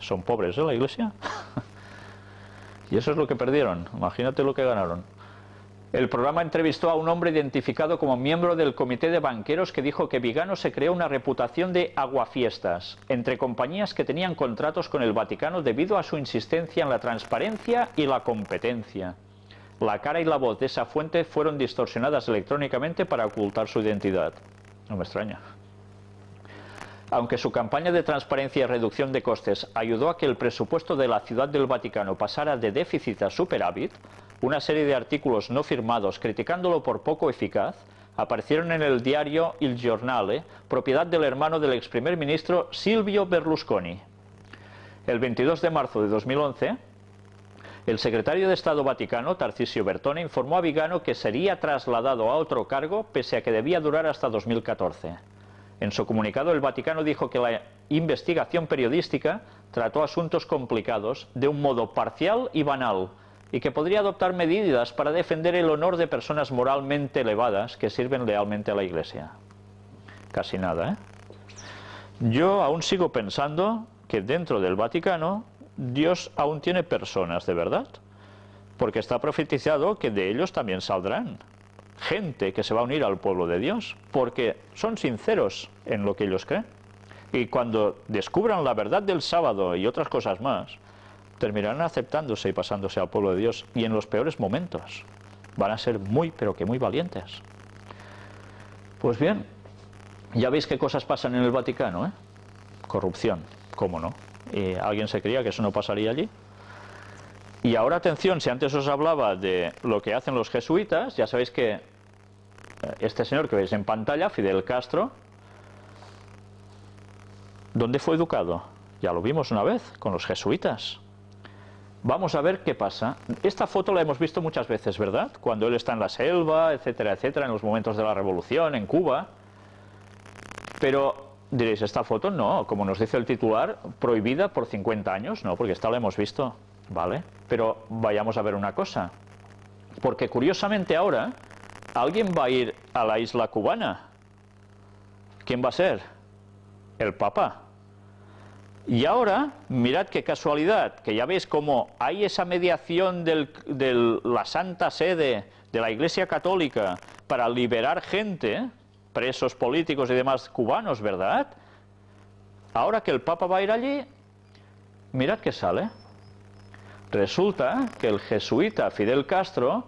Son pobres, ¿eh? La Iglesia. Y eso es lo que perdieron. Imagínate lo que ganaron. El programa entrevistó a un hombre identificado como miembro del comité de banqueros que dijo que Vigano se creó una reputación de aguafiestas entre compañías que tenían contratos con el Vaticano debido a su insistencia en la transparencia y la competencia. La cara y la voz de esa fuente fueron distorsionadas electrónicamente para ocultar su identidad. No me extraña. Aunque su campaña de transparencia y reducción de costes ayudó a que el presupuesto de la Ciudad del Vaticano pasara de déficit a superávit, una serie de artículos no firmados criticándolo por poco eficaz aparecieron en el diario Il Giornale, propiedad del hermano del ex primer ministro Silvio Berlusconi. El 22 de marzo de 2011, el secretario de Estado Vaticano, Tarcisio Bertone, informó a Vigano que sería trasladado a otro cargo pese a que debía durar hasta 2014. En su comunicado, el Vaticano dijo que la investigación periodística trató asuntos complicados de un modo parcial y banal, y que podría adoptar medidas para defender el honor de personas moralmente elevadas que sirven lealmente a la Iglesia. Casi nada, ¿eh? Yo aún sigo pensando que dentro del Vaticano Dios aún tiene personas de verdad, porque está profetizado que de ellos también saldrán gente que se va a unir al pueblo de Dios, porque son sinceros en lo que ellos creen. Y cuando descubran la verdad del sábado y otras cosas más, terminarán aceptándose y pasándose al pueblo de Dios. Y en los peores momentos van a ser muy, pero que muy valientes. Pues bien, ya veis qué cosas pasan en el Vaticano, ¿eh? Corrupción, cómo no. ¿Alguien se creía que eso no pasaría allí? Y ahora atención, si antes os hablaba de lo que hacen los jesuitas, ya sabéis que este señor que veis en pantalla, Fidel Castro, ¿dónde fue educado? Ya lo vimos una vez, con los jesuitas. Vamos a ver qué pasa. Esta foto la hemos visto muchas veces, ¿verdad? Cuando él está en la selva, etcétera, etcétera, en los momentos de la revolución, en Cuba. Pero diréis, esta foto no, como nos dice el titular, prohibida por 50 años, no, porque esta la hemos visto. ¿Vale? Pero vayamos a ver una cosa, porque curiosamente ahora alguien va a ir a la isla cubana. ¿Quién va a ser? El Papa. Y ahora, mirad qué casualidad, que ya veis cómo hay esa mediación de la Santa Sede, de la Iglesia Católica, para liberar gente, presos políticos y demás cubanos, ¿verdad? Ahora que el Papa va a ir allí, mirad qué sale. Resulta que el jesuita Fidel Castro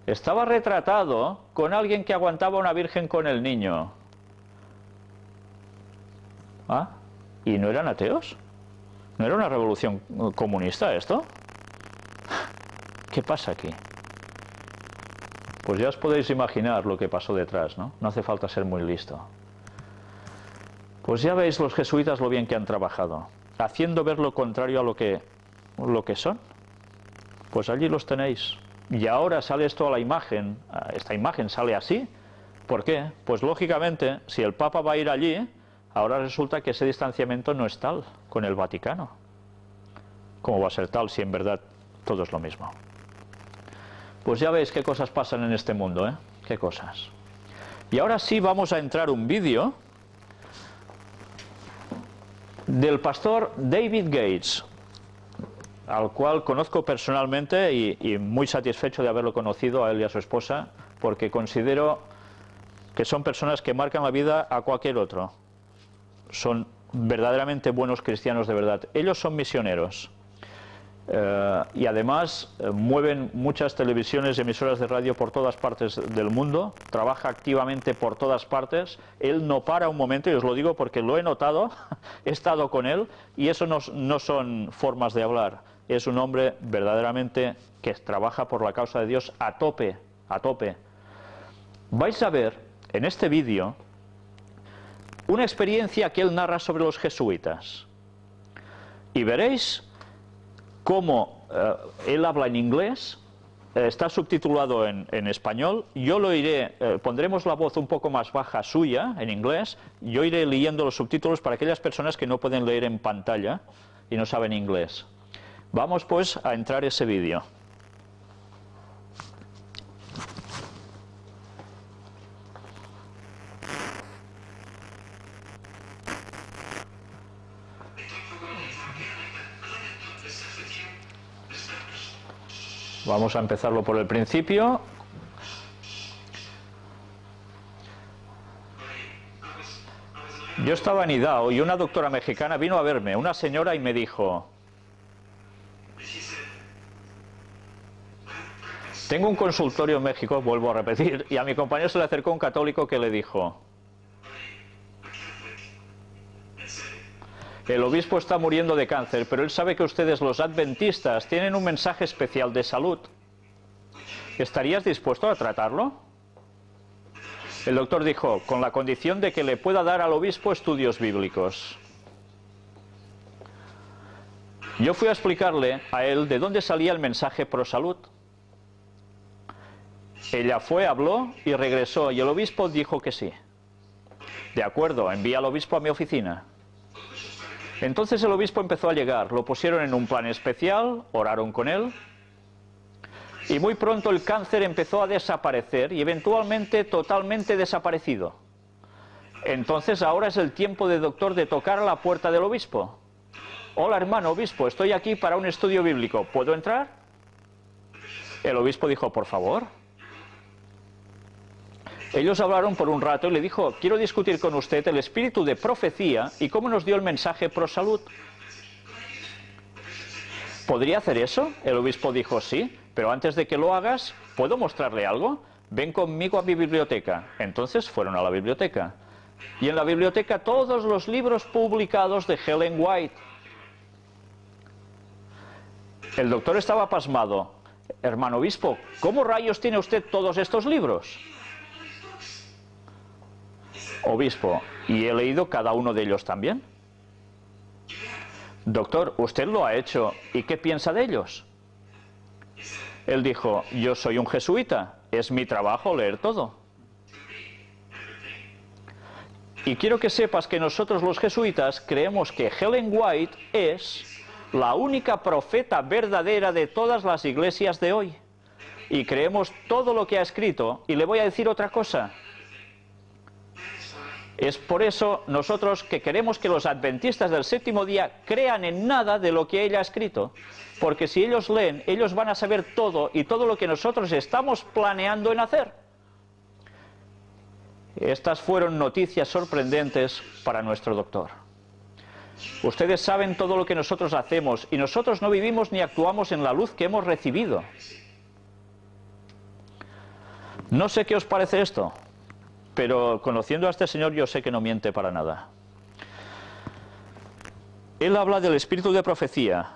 estaba retratado con alguien que aguantaba a una virgen con el niño. ¿Ah? ¿Y no eran ateos? ¿No era una revolución comunista esto? ¿Qué pasa aquí? Pues ya os podéis imaginar lo que pasó detrás, ¿no? No hace falta ser muy listo. Pues ya veis los jesuitas lo bien que han trabajado, haciendo ver lo contrario a lo que son. Pues allí los tenéis. Y ahora sale esto a la imagen, esta imagen sale así. ¿Por qué? Pues lógicamente, si el Papa va a ir allí, ahora resulta que ese distanciamiento no es tal con el Vaticano. ¿Cómo va a ser tal si en verdad todo es lo mismo? Pues ya veis qué cosas pasan en este mundo, ¿eh? Qué cosas. Y ahora sí vamos a entrar un vídeo del pastor David Gates, al cual conozco personalmente y muy satisfecho de haberlo conocido a él y a su esposa, porque considero que son personas que marcan la vida a cualquier otro. Son verdaderamente buenos cristianos de verdad. Ellos son misioneros y además mueven muchas televisiones y emisoras de radio por todas partes del mundo, trabaja activamente por todas partes. Él no para un momento, y os lo digo porque lo he notado, he estado con él, y eso no son formas de hablar. Es un hombre verdaderamente que trabaja por la causa de Dios a tope, a tope. Vais a ver en este vídeo una experiencia que él narra sobre los jesuitas. Y veréis cómo él habla en inglés, está subtitulado en español. Yo lo iré, pondremos la voz un poco más baja suya en inglés. Yo iré leyendo los subtítulos para aquellas personas que no pueden leer en pantalla y no saben inglés. Vamos pues a entrar ese vídeo. Vamos a empezarlo por el principio. Yo estaba en Idaho y una doctora mexicana vino a verme, una señora, y me dijo: tengo un consultorio en México, vuelvo a repetir, y a mi compañero se le acercó un católico que le dijo: El obispo está muriendo de cáncer, pero él sabe que ustedes, los adventistas, tienen un mensaje especial de salud. ¿Estarías dispuesto a tratarlo? El doctor dijo, con la condición de que le pueda dar al obispo estudios bíblicos. Yo fui a explicarle a él de dónde salía el mensaje pro salud. Ella fue, habló y regresó, y el obispo dijo que sí. De acuerdo, envía al obispo a mi oficina. Entonces el obispo empezó a llegar, lo pusieron en un plan especial, oraron con él, y muy pronto el cáncer empezó a desaparecer y eventualmente totalmente desaparecido. Entonces ahora es el tiempo del doctor de tocar a la puerta del obispo. Hola hermano obispo, estoy aquí para un estudio bíblico, ¿puedo entrar? El obispo dijo, por favor. Ellos hablaron por un rato y le dijo, quiero discutir con usted el espíritu de profecía y cómo nos dio el mensaje pro salud. ¿Podría hacer eso? El obispo dijo, sí, pero antes de que lo hagas, ¿puedo mostrarle algo? Ven conmigo a mi biblioteca. Entonces fueron a la biblioteca. Y en la biblioteca todos los libros publicados de Ellen White. El doctor estaba pasmado. Hermano obispo, ¿cómo rayos tiene usted todos estos libros? Obispo, ¿y he leído cada uno de ellos también? Doctor, usted lo ha hecho, ¿y qué piensa de ellos? Él dijo, yo soy un jesuita, es mi trabajo leer todo. Y quiero que sepas que nosotros los jesuitas creemos que Ellen White es la única profeta verdadera de todas las iglesias de hoy. Y creemos todo lo que ha escrito, y le voy a decir otra cosa. Es por eso nosotros que queremos que los adventistas del séptimo día crean en nada de lo que ella ha escrito. Porque si ellos leen, ellos van a saber todo y todo lo que nosotros estamos planeando en hacer. Estas fueron noticias sorprendentes para nuestro doctor. Ustedes saben todo lo que nosotros hacemos y nosotros no vivimos ni actuamos en la luz que hemos recibido. No sé qué os parece esto. Pero conociendo a este señor yo sé que no miente para nada. Él habla del espíritu de profecía,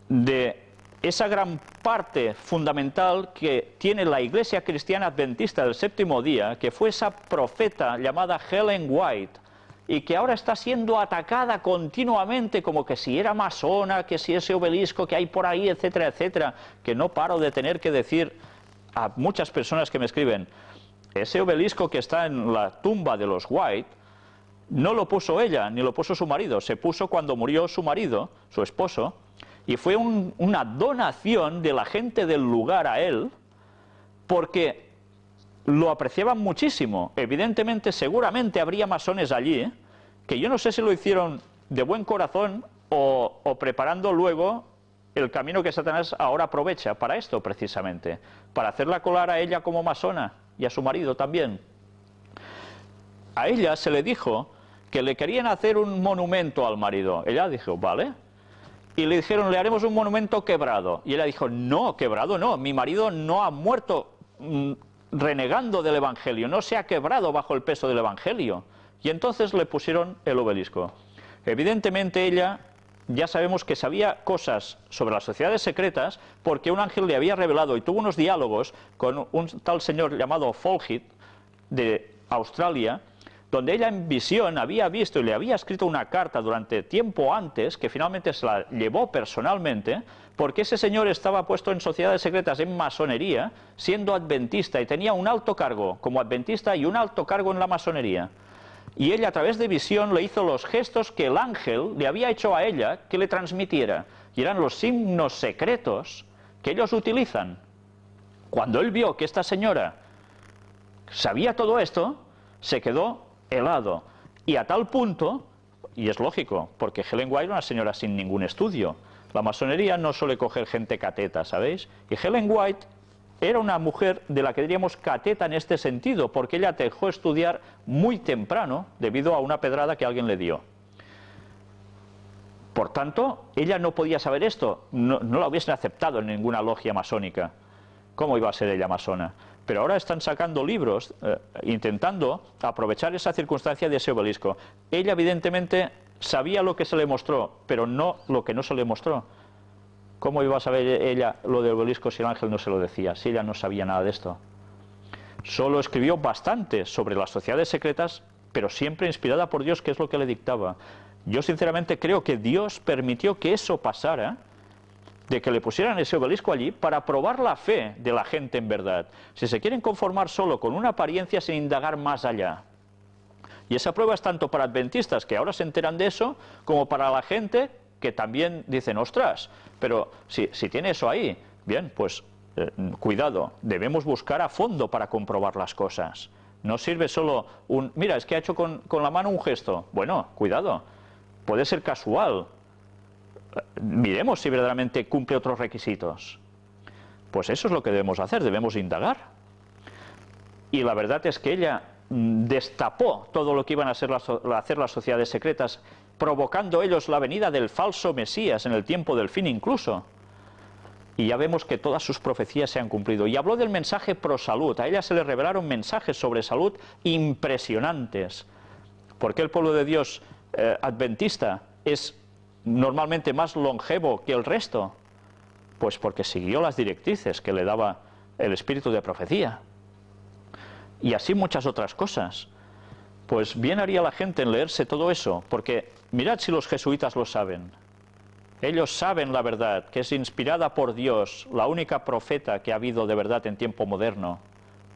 de esa gran parte fundamental que tiene la iglesia cristiana adventista del séptimo día, que fue esa profeta llamada Ellen White, y que ahora está siendo atacada continuamente como que si era masona, que si ese obelisco que hay por ahí, etcétera, etcétera, que no paro de tener que decir a muchas personas que me escriben, ese obelisco que está en la tumba de los White, no lo puso ella, ni lo puso su marido, se puso cuando murió su marido, su esposo, y fue una donación de la gente del lugar a él, porque lo apreciaban muchísimo. Evidentemente, seguramente habría masones allí, que yo no sé si lo hicieron de buen corazón o preparando luego el camino que Satanás ahora aprovecha para esto precisamente, para hacerla colar a ella como masona. Y a su marido también. A ella se le dijo que le querían hacer un monumento al marido. Ella dijo, vale. Y le dijeron, le haremos un monumento quebrado. Y ella dijo, no, quebrado no, mi marido no ha muerto renegando del Evangelio, no se ha quebrado bajo el peso del Evangelio. Y entonces le pusieron el obelisco. Evidentemente ella, ya sabemos que sabía cosas sobre las sociedades secretas porque un ángel le había revelado y tuvo unos diálogos con un tal señor llamado Folgit de Australia, donde ella en visión había visto y le había escrito una carta durante tiempo antes, que finalmente se la llevó personalmente, porque ese señor estaba puesto en sociedades secretas en masonería, siendo adventista, y tenía un alto cargo como adventista y un alto cargo en la masonería. Y ella a través de visión le hizo los gestos que el ángel le había hecho a ella que le transmitiera. Y eran los signos secretos que ellos utilizan. Cuando él vio que esta señora sabía todo esto, se quedó helado. Y a tal punto, y es lógico, porque Ellen White era una señora sin ningún estudio. La masonería no suele coger gente cateta, ¿sabéis? Y Ellen White era una mujer de la que diríamos cateta en este sentido, porque ella dejó estudiar muy temprano debido a una pedrada que alguien le dio. Por tanto, ella no podía saber esto, no la hubiesen aceptado en ninguna logia masónica. ¿Cómo iba a ser ella masona? Pero ahora están sacando libros intentando aprovechar esa circunstancia de ese obelisco. Ella evidentemente sabía lo que se le mostró, pero no lo que no se le mostró. ¿Cómo iba a saber ella lo del obelisco si el ángel no se lo decía? Si ella no sabía nada de esto. Solo escribió bastante sobre las sociedades secretas, pero siempre inspirada por Dios, que es lo que le dictaba. Yo sinceramente creo que Dios permitió que eso pasara, de que le pusieran ese obelisco allí, para probar la fe de la gente en verdad. Si se quieren conformar solo con una apariencia sin indagar más allá. Y esa prueba es tanto para adventistas, que ahora se enteran de eso, como para la gente que también dicen, ostras, pero si tiene eso ahí, bien, pues cuidado, debemos buscar a fondo para comprobar las cosas. No sirve solo mira, es que ha hecho con la mano un gesto. Bueno, cuidado, puede ser casual. Miremos si verdaderamente cumple otros requisitos. Pues eso es lo que debemos hacer, debemos indagar. Y la verdad es que ella destapó todo lo que iban a hacer las sociedades secretas, provocando ellos la venida del falso Mesías en el tiempo del fin incluso. Y ya vemos que todas sus profecías se han cumplido. Y habló del mensaje pro salud. A ella se le revelaron mensajes sobre salud impresionantes. ¿Por qué el pueblo de Dios adventista es normalmente más longevo que el resto? Pues porque siguió las directrices que le daba el espíritu de profecía. Y así muchas otras cosas. Pues bien haría la gente en leerse todo eso, porque mirad si los jesuitas lo saben. Ellos saben la verdad, que es inspirada por Dios, la única profeta que ha habido de verdad en tiempo moderno,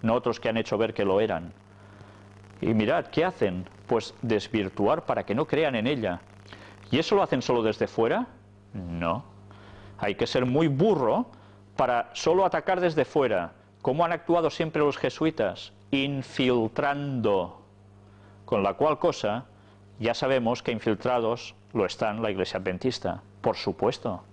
no otros que han hecho ver que lo eran. Y mirad, ¿qué hacen? Pues desvirtuar para que no crean en ella. ¿Y eso lo hacen solo desde fuera? No. Hay que ser muy burro para solo atacar desde fuera. ¿Cómo han actuado siempre los jesuitas? Infiltrando. Con la cual cosa, ya sabemos que infiltrados lo están la Iglesia Adventista. Por supuesto.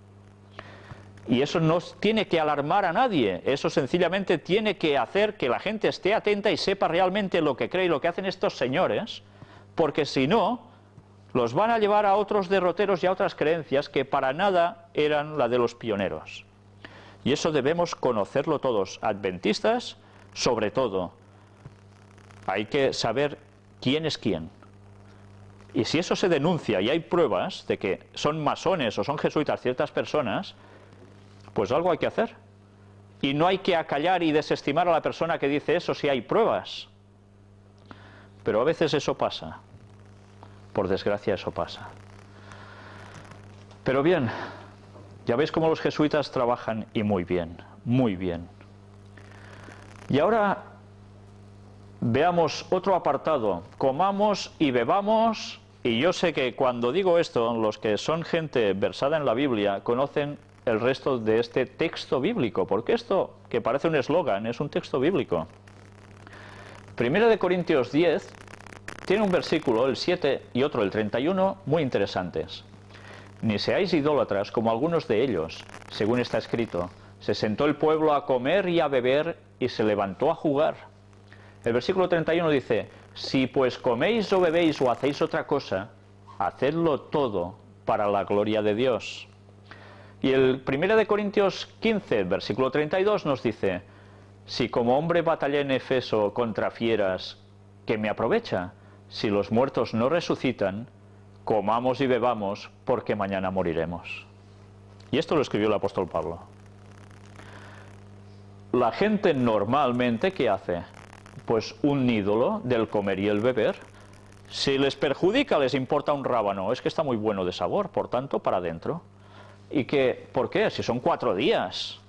Y eso no tiene que alarmar a nadie, eso sencillamente tiene que hacer que la gente esté atenta y sepa realmente lo que cree y lo que hacen estos señores, porque si no, los van a llevar a otros derroteros y a otras creencias que para nada eran la de los pioneros. Y eso debemos conocerlo todos, adventistas sobre todo. Hay que saber quién es quién. Y si eso se denuncia y hay pruebas de que son masones o son jesuitas ciertas personas, pues algo hay que hacer. Y no hay que acallar y desestimar a la persona que dice eso si hay pruebas. Pero a veces eso pasa. Por desgracia eso pasa. Pero bien, ya veis cómo los jesuitas trabajan y muy bien, muy bien. Y ahora veamos otro apartado. Comamos y bebamos. Y yo sé que cuando digo esto, los que son gente versada en la Biblia conocen el resto de este texto bíblico, porque esto, que parece un eslogan, es un texto bíblico. 1 Corintios 10 tiene un versículo, el 7 y otro, el 31, muy interesantes. Ni seáis idólatras como algunos de ellos, según está escrito. Se sentó el pueblo a comer y a beber y se levantó a jugar. El versículo 31 dice, si pues coméis o bebéis o hacéis otra cosa, hacedlo todo para la gloria de Dios. Y el 1 Corintios 15, versículo 32 nos dice, si como hombre batallé en Efeso contra fieras, ¿qué me aprovecha? Si los muertos no resucitan, comamos y bebamos, porque mañana moriremos. Y esto lo escribió el apóstol Pablo. La gente normalmente, ¿qué hace? Pues un ídolo del comer y el beber. Si les perjudica, les importa un rábano. Es que está muy bueno de sabor, por tanto, para adentro. ¿Y que, por qué? Si son 4 días.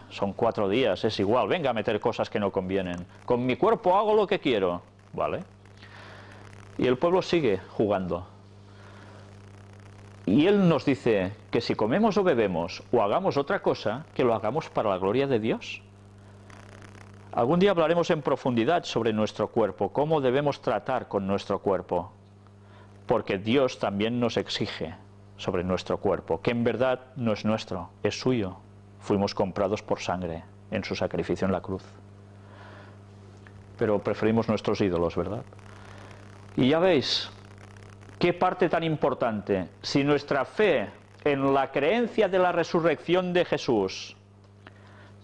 Son 4 días, es igual. Venga a meter cosas que no convienen. Con mi cuerpo hago lo que quiero. ¿Vale? Y el pueblo sigue jugando. Y él nos dice que si comemos o bebemos o hagamos otra cosa, que lo hagamos para la gloria de Dios. Algún día hablaremos en profundidad sobre nuestro cuerpo, cómo debemos tratar con nuestro cuerpo, porque Dios también nos exige sobre nuestro cuerpo, que en verdad no es nuestro, es suyo. Fuimos comprados por sangre en su sacrificio en la cruz. Pero preferimos nuestros ídolos, ¿verdad? Y ya veis, qué parte tan importante. Si nuestra fe en la creencia de la resurrección de Jesús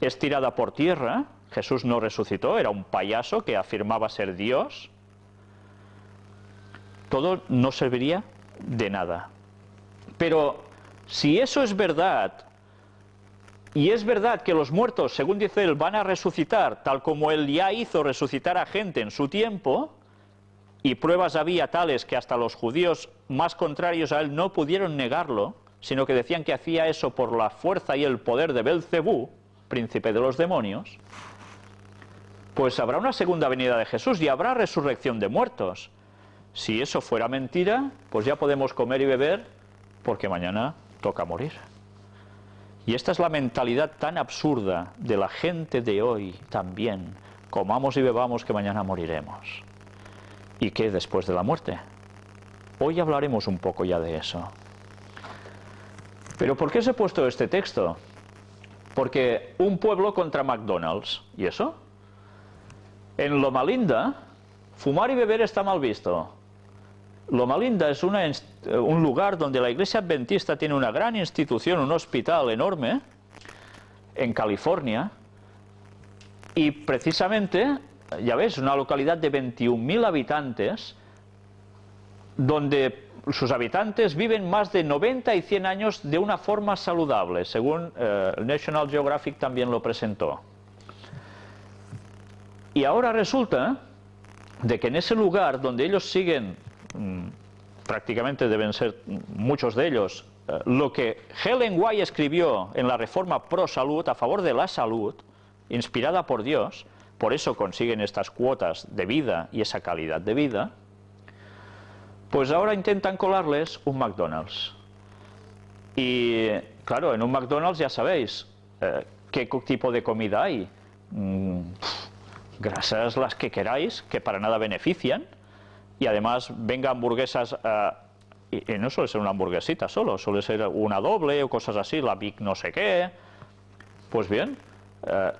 es tirada por tierra, Jesús no resucitó, era un payaso que afirmaba ser Dios, todo no serviría de nada. Pero si eso es verdad, y es verdad que los muertos, según dice él, van a resucitar, tal como él ya hizo resucitar a gente en su tiempo, y pruebas había tales que hasta los judíos más contrarios a él no pudieron negarlo, sino que decían que hacía eso por la fuerza y el poder de Belcebú, príncipe de los demonios, pues habrá una segunda venida de Jesús y habrá resurrección de muertos. Si eso fuera mentira, pues ya podemos comer y beber, porque mañana toca morir. Y esta es la mentalidad tan absurda de la gente de hoy también. Comamos y bebamos que mañana moriremos. ¿Y qué después de la muerte? Hoy hablaremos un poco ya de eso. ¿Pero por qué os he puesto este texto? Porque un pueblo contra McDonald's. ¿Y eso? En Loma Linda, fumar y beber está mal visto. Loma Linda es un lugar donde la Iglesia Adventista tiene una gran institución, un hospital enorme, en California, y precisamente, ya ves, una localidad de 21.000 habitantes, donde sus habitantes viven más de 90 y 100 años de una forma saludable, según National Geographic también lo presentó. Y ahora resulta de que en ese lugar donde ellos siguen, prácticamente deben ser muchos de ellos, lo que Ellen White escribió en la Reforma Pro Salud, a favor de la salud, inspirada por Dios, por eso consiguen estas cuotas de vida y esa calidad de vida, pues ahora intentan colarles un McDonald's. Y claro, en un McDonald's ya sabéis qué tipo de comida hay. Grasas las que queráis, que para nada benefician, y además venga hamburguesas, y no suele ser una hamburguesita solo, suele ser una doble o cosas así, la Big no sé qué. Pues bien,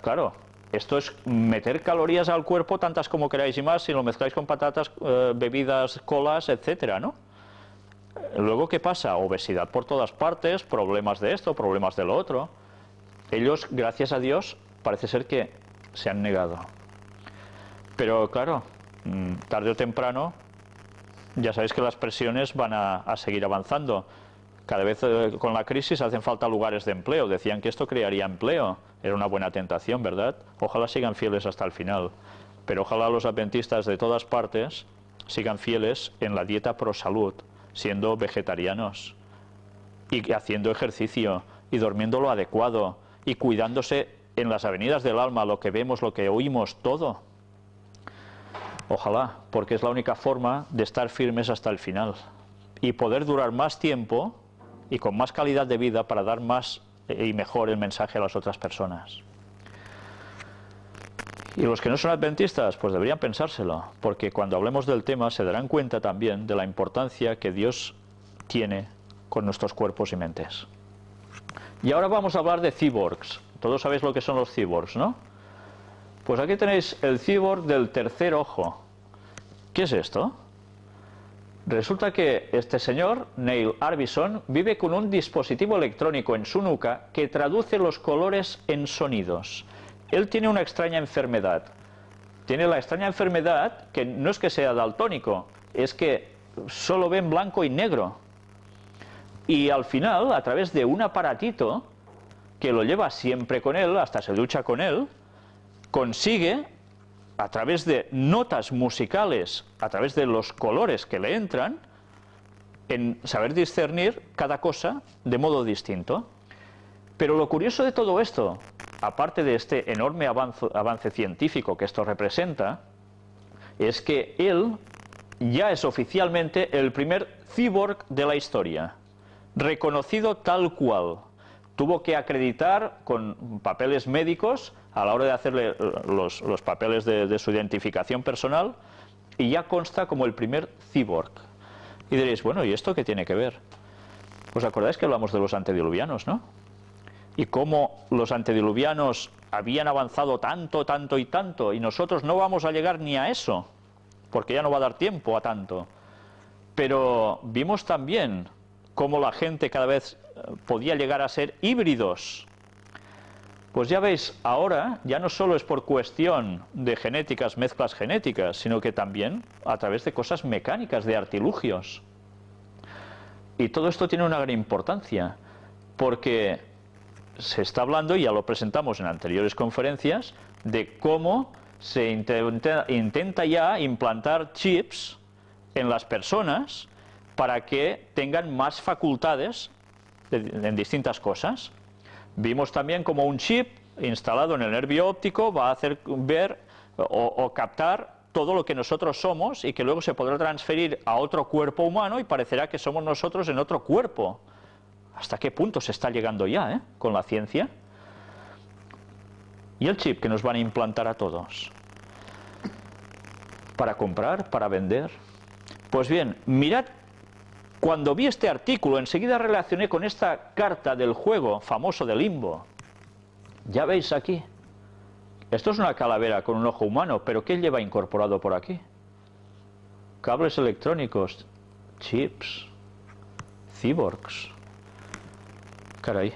claro, esto es meter calorías al cuerpo, tantas como queráis y más, si lo mezcláis con patatas, bebidas, colas, etcétera, ¿no? Luego, ¿qué pasa? Obesidad por todas partes, problemas de esto, problemas de lo otro. Ellos, gracias a Dios, parece ser que se han negado. Pero claro, tarde o temprano, ya sabéis que las presiones van a seguir avanzando. Cada vez con la crisis hacen falta lugares de empleo. Decían que esto crearía empleo. Era una buena tentación, ¿verdad? Ojalá sigan fieles hasta el final. Pero ojalá los adventistas de todas partes sigan fieles en la dieta pro salud, siendo vegetarianos y haciendo ejercicio y durmiendo lo adecuado y cuidándose en las avenidas del alma, lo que vemos, lo que oímos, todo. Ojalá, porque es la única forma de estar firmes hasta el final y poder durar más tiempo y con más calidad de vida para dar más y mejor el mensaje a las otras personas. Y los que no son adventistas, pues deberían pensárselo, porque cuando hablemos del tema se darán cuenta también de la importancia que Dios tiene con nuestros cuerpos y mentes. Y ahora vamos a hablar de cyborgs. Todos sabéis lo que son los cyborgs, ¿no? Pues aquí tenéis el cyborg del tercer ojo. ¿Qué es esto? Resulta que este señor, Neil Arbison, vive con un dispositivo electrónico en su nuca que traduce los colores en sonidos. Él tiene una extraña enfermedad. Tiene la extraña enfermedad que no es que sea daltónico, es que solo ve en blanco y negro. Y al final, a través de un aparatito que lo lleva siempre con él, hasta se ducha con él, consigue, a través de notas musicales, a través de los colores que le entran, en saber discernir cada cosa de modo distinto. Pero lo curioso de todo esto, aparte de este enorme avance científico que esto representa, es que él ya es oficialmente el primer cyborg de la historia, reconocido tal cual. Tuvo que acreditar con papeles médicos a la hora de hacerle los papeles de su identificación personal, y ya consta como el primer cyborg. Y diréis, bueno, ¿y esto qué tiene que ver? ¿Os acordáis que hablamos de los antediluvianos, no? Y cómo los antediluvianos habían avanzado tanto, tanto y tanto, y nosotros no vamos a llegar ni a eso, porque ya no va a dar tiempo a tanto. Pero vimos también cómo la gente cada vez podía llegar a ser híbridos. Pues ya veis, ahora ya no solo es por cuestión de genéticas, mezclas genéticas, sino que también a través de cosas mecánicas, de artilugios. Y todo esto tiene una gran importancia, porque se está hablando, y ya lo presentamos en anteriores conferencias, de cómo se intenta ya implantar chips en las personas para que tengan más facultades en distintas cosas. Vimos también cómo un chip instalado en el nervio óptico va a hacer ver o captar todo lo que nosotros somos y que luego se podrá transferir a otro cuerpo humano y parecerá que somos nosotros en otro cuerpo. ¿Hasta qué punto se está llegando ya, con la ciencia? ¿Y el chip que nos van a implantar a todos? ¿Para comprar? ¿Para vender? Pues bien, mirad, cuando vi este artículo enseguida relacioné con esta carta del juego famoso de Limbo. Ya veis aquí. Esto es una calavera con un ojo humano, pero ¿qué lleva incorporado por aquí? Cables electrónicos, chips, cyborgs. Caray.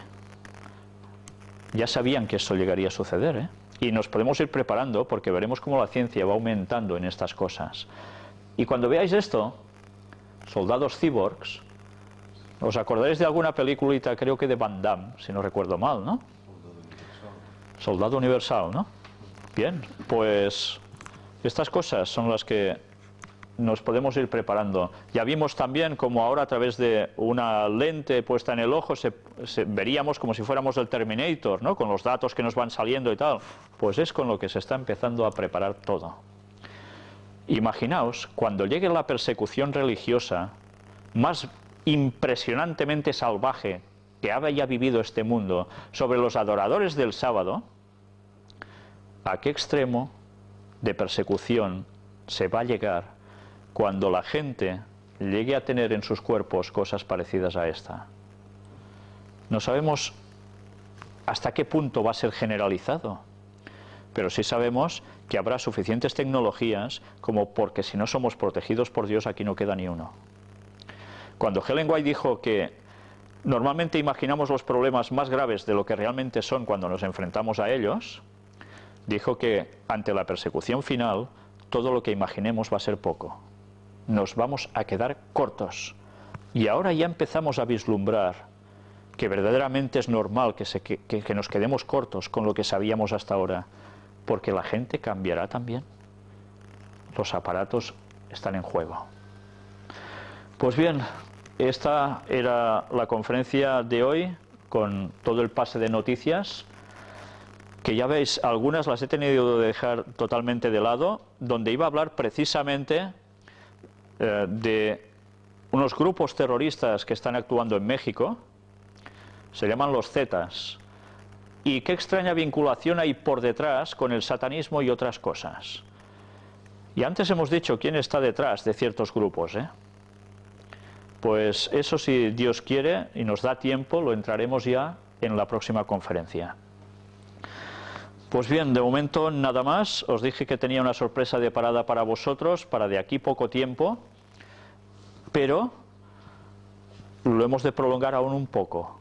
Ya sabían que esto llegaría a suceder, ¿eh? Y nos podemos ir preparando porque veremos cómo la ciencia va aumentando en estas cosas. Y cuando veáis esto, soldados cyborgs, os acordaréis de alguna peliculita, creo que de Van Damme, si no recuerdo mal, ¿no? Soldado Universal, ¿no? Bien, pues estas cosas son las que nos podemos ir preparando. Ya vimos también como ahora a través de una lente puesta en el ojo veríamos como si fuéramos el Terminator, ¿no? Con los datos que nos van saliendo y tal. Pues es con lo que se está empezando a preparar todo. Imaginaos, cuando llegue la persecución religiosa más impresionantemente salvaje que haya vivido este mundo sobre los adoradores del sábado, ¿a qué extremo de persecución se va a llegar cuando la gente llegue a tener en sus cuerpos cosas parecidas a esta? No sabemos hasta qué punto va a ser generalizado, pero sí sabemos que habrá suficientes tecnologías como porque si no somos protegidos por Dios aquí no queda ni uno. Cuando Ellen White dijo que normalmente imaginamos los problemas más graves de lo que realmente son cuando nos enfrentamos a ellos, dijo que ante la persecución final todo lo que imaginemos va a ser poco. Nos vamos a quedar cortos. Y ahora ya empezamos a vislumbrar que verdaderamente es normal que nos quedemos cortos con lo que sabíamos hasta ahora, porque la gente cambiará también. Los aparatos están en juego. Pues bien, esta era la conferencia de hoy con todo el pase de noticias, que ya veis, algunas las he tenido que dejar totalmente de lado, donde iba a hablar precisamente de unos grupos terroristas que están actuando en México, se llaman los Zetas, y qué extraña vinculación hay por detrás con el satanismo y otras cosas. Y antes hemos dicho quién está detrás de ciertos grupos, Pues eso, si Dios quiere y nos da tiempo, lo entraremos ya en la próxima conferencia. Pues bien, de momento nada más. Os dije que tenía una sorpresa deparada para vosotros, para de aquí poco tiempo, pero lo hemos de prolongar aún un poco.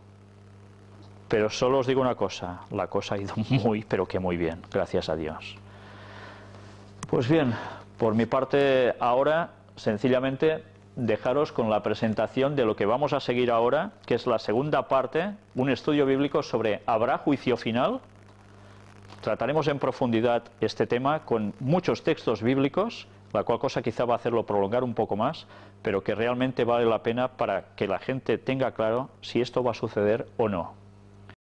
Pero solo os digo una cosa, la cosa ha ido muy, pero que muy bien, gracias a Dios. Pues bien, por mi parte ahora, sencillamente, dejaros con la presentación de lo que vamos a seguir ahora, que es la segunda parte, un estudio bíblico sobre ¿habrá juicio final? Trataremos en profundidad este tema con muchos textos bíblicos, la cual cosa quizá va a hacerlo prolongar un poco más, pero que realmente vale la pena para que la gente tenga claro si esto va a suceder o no.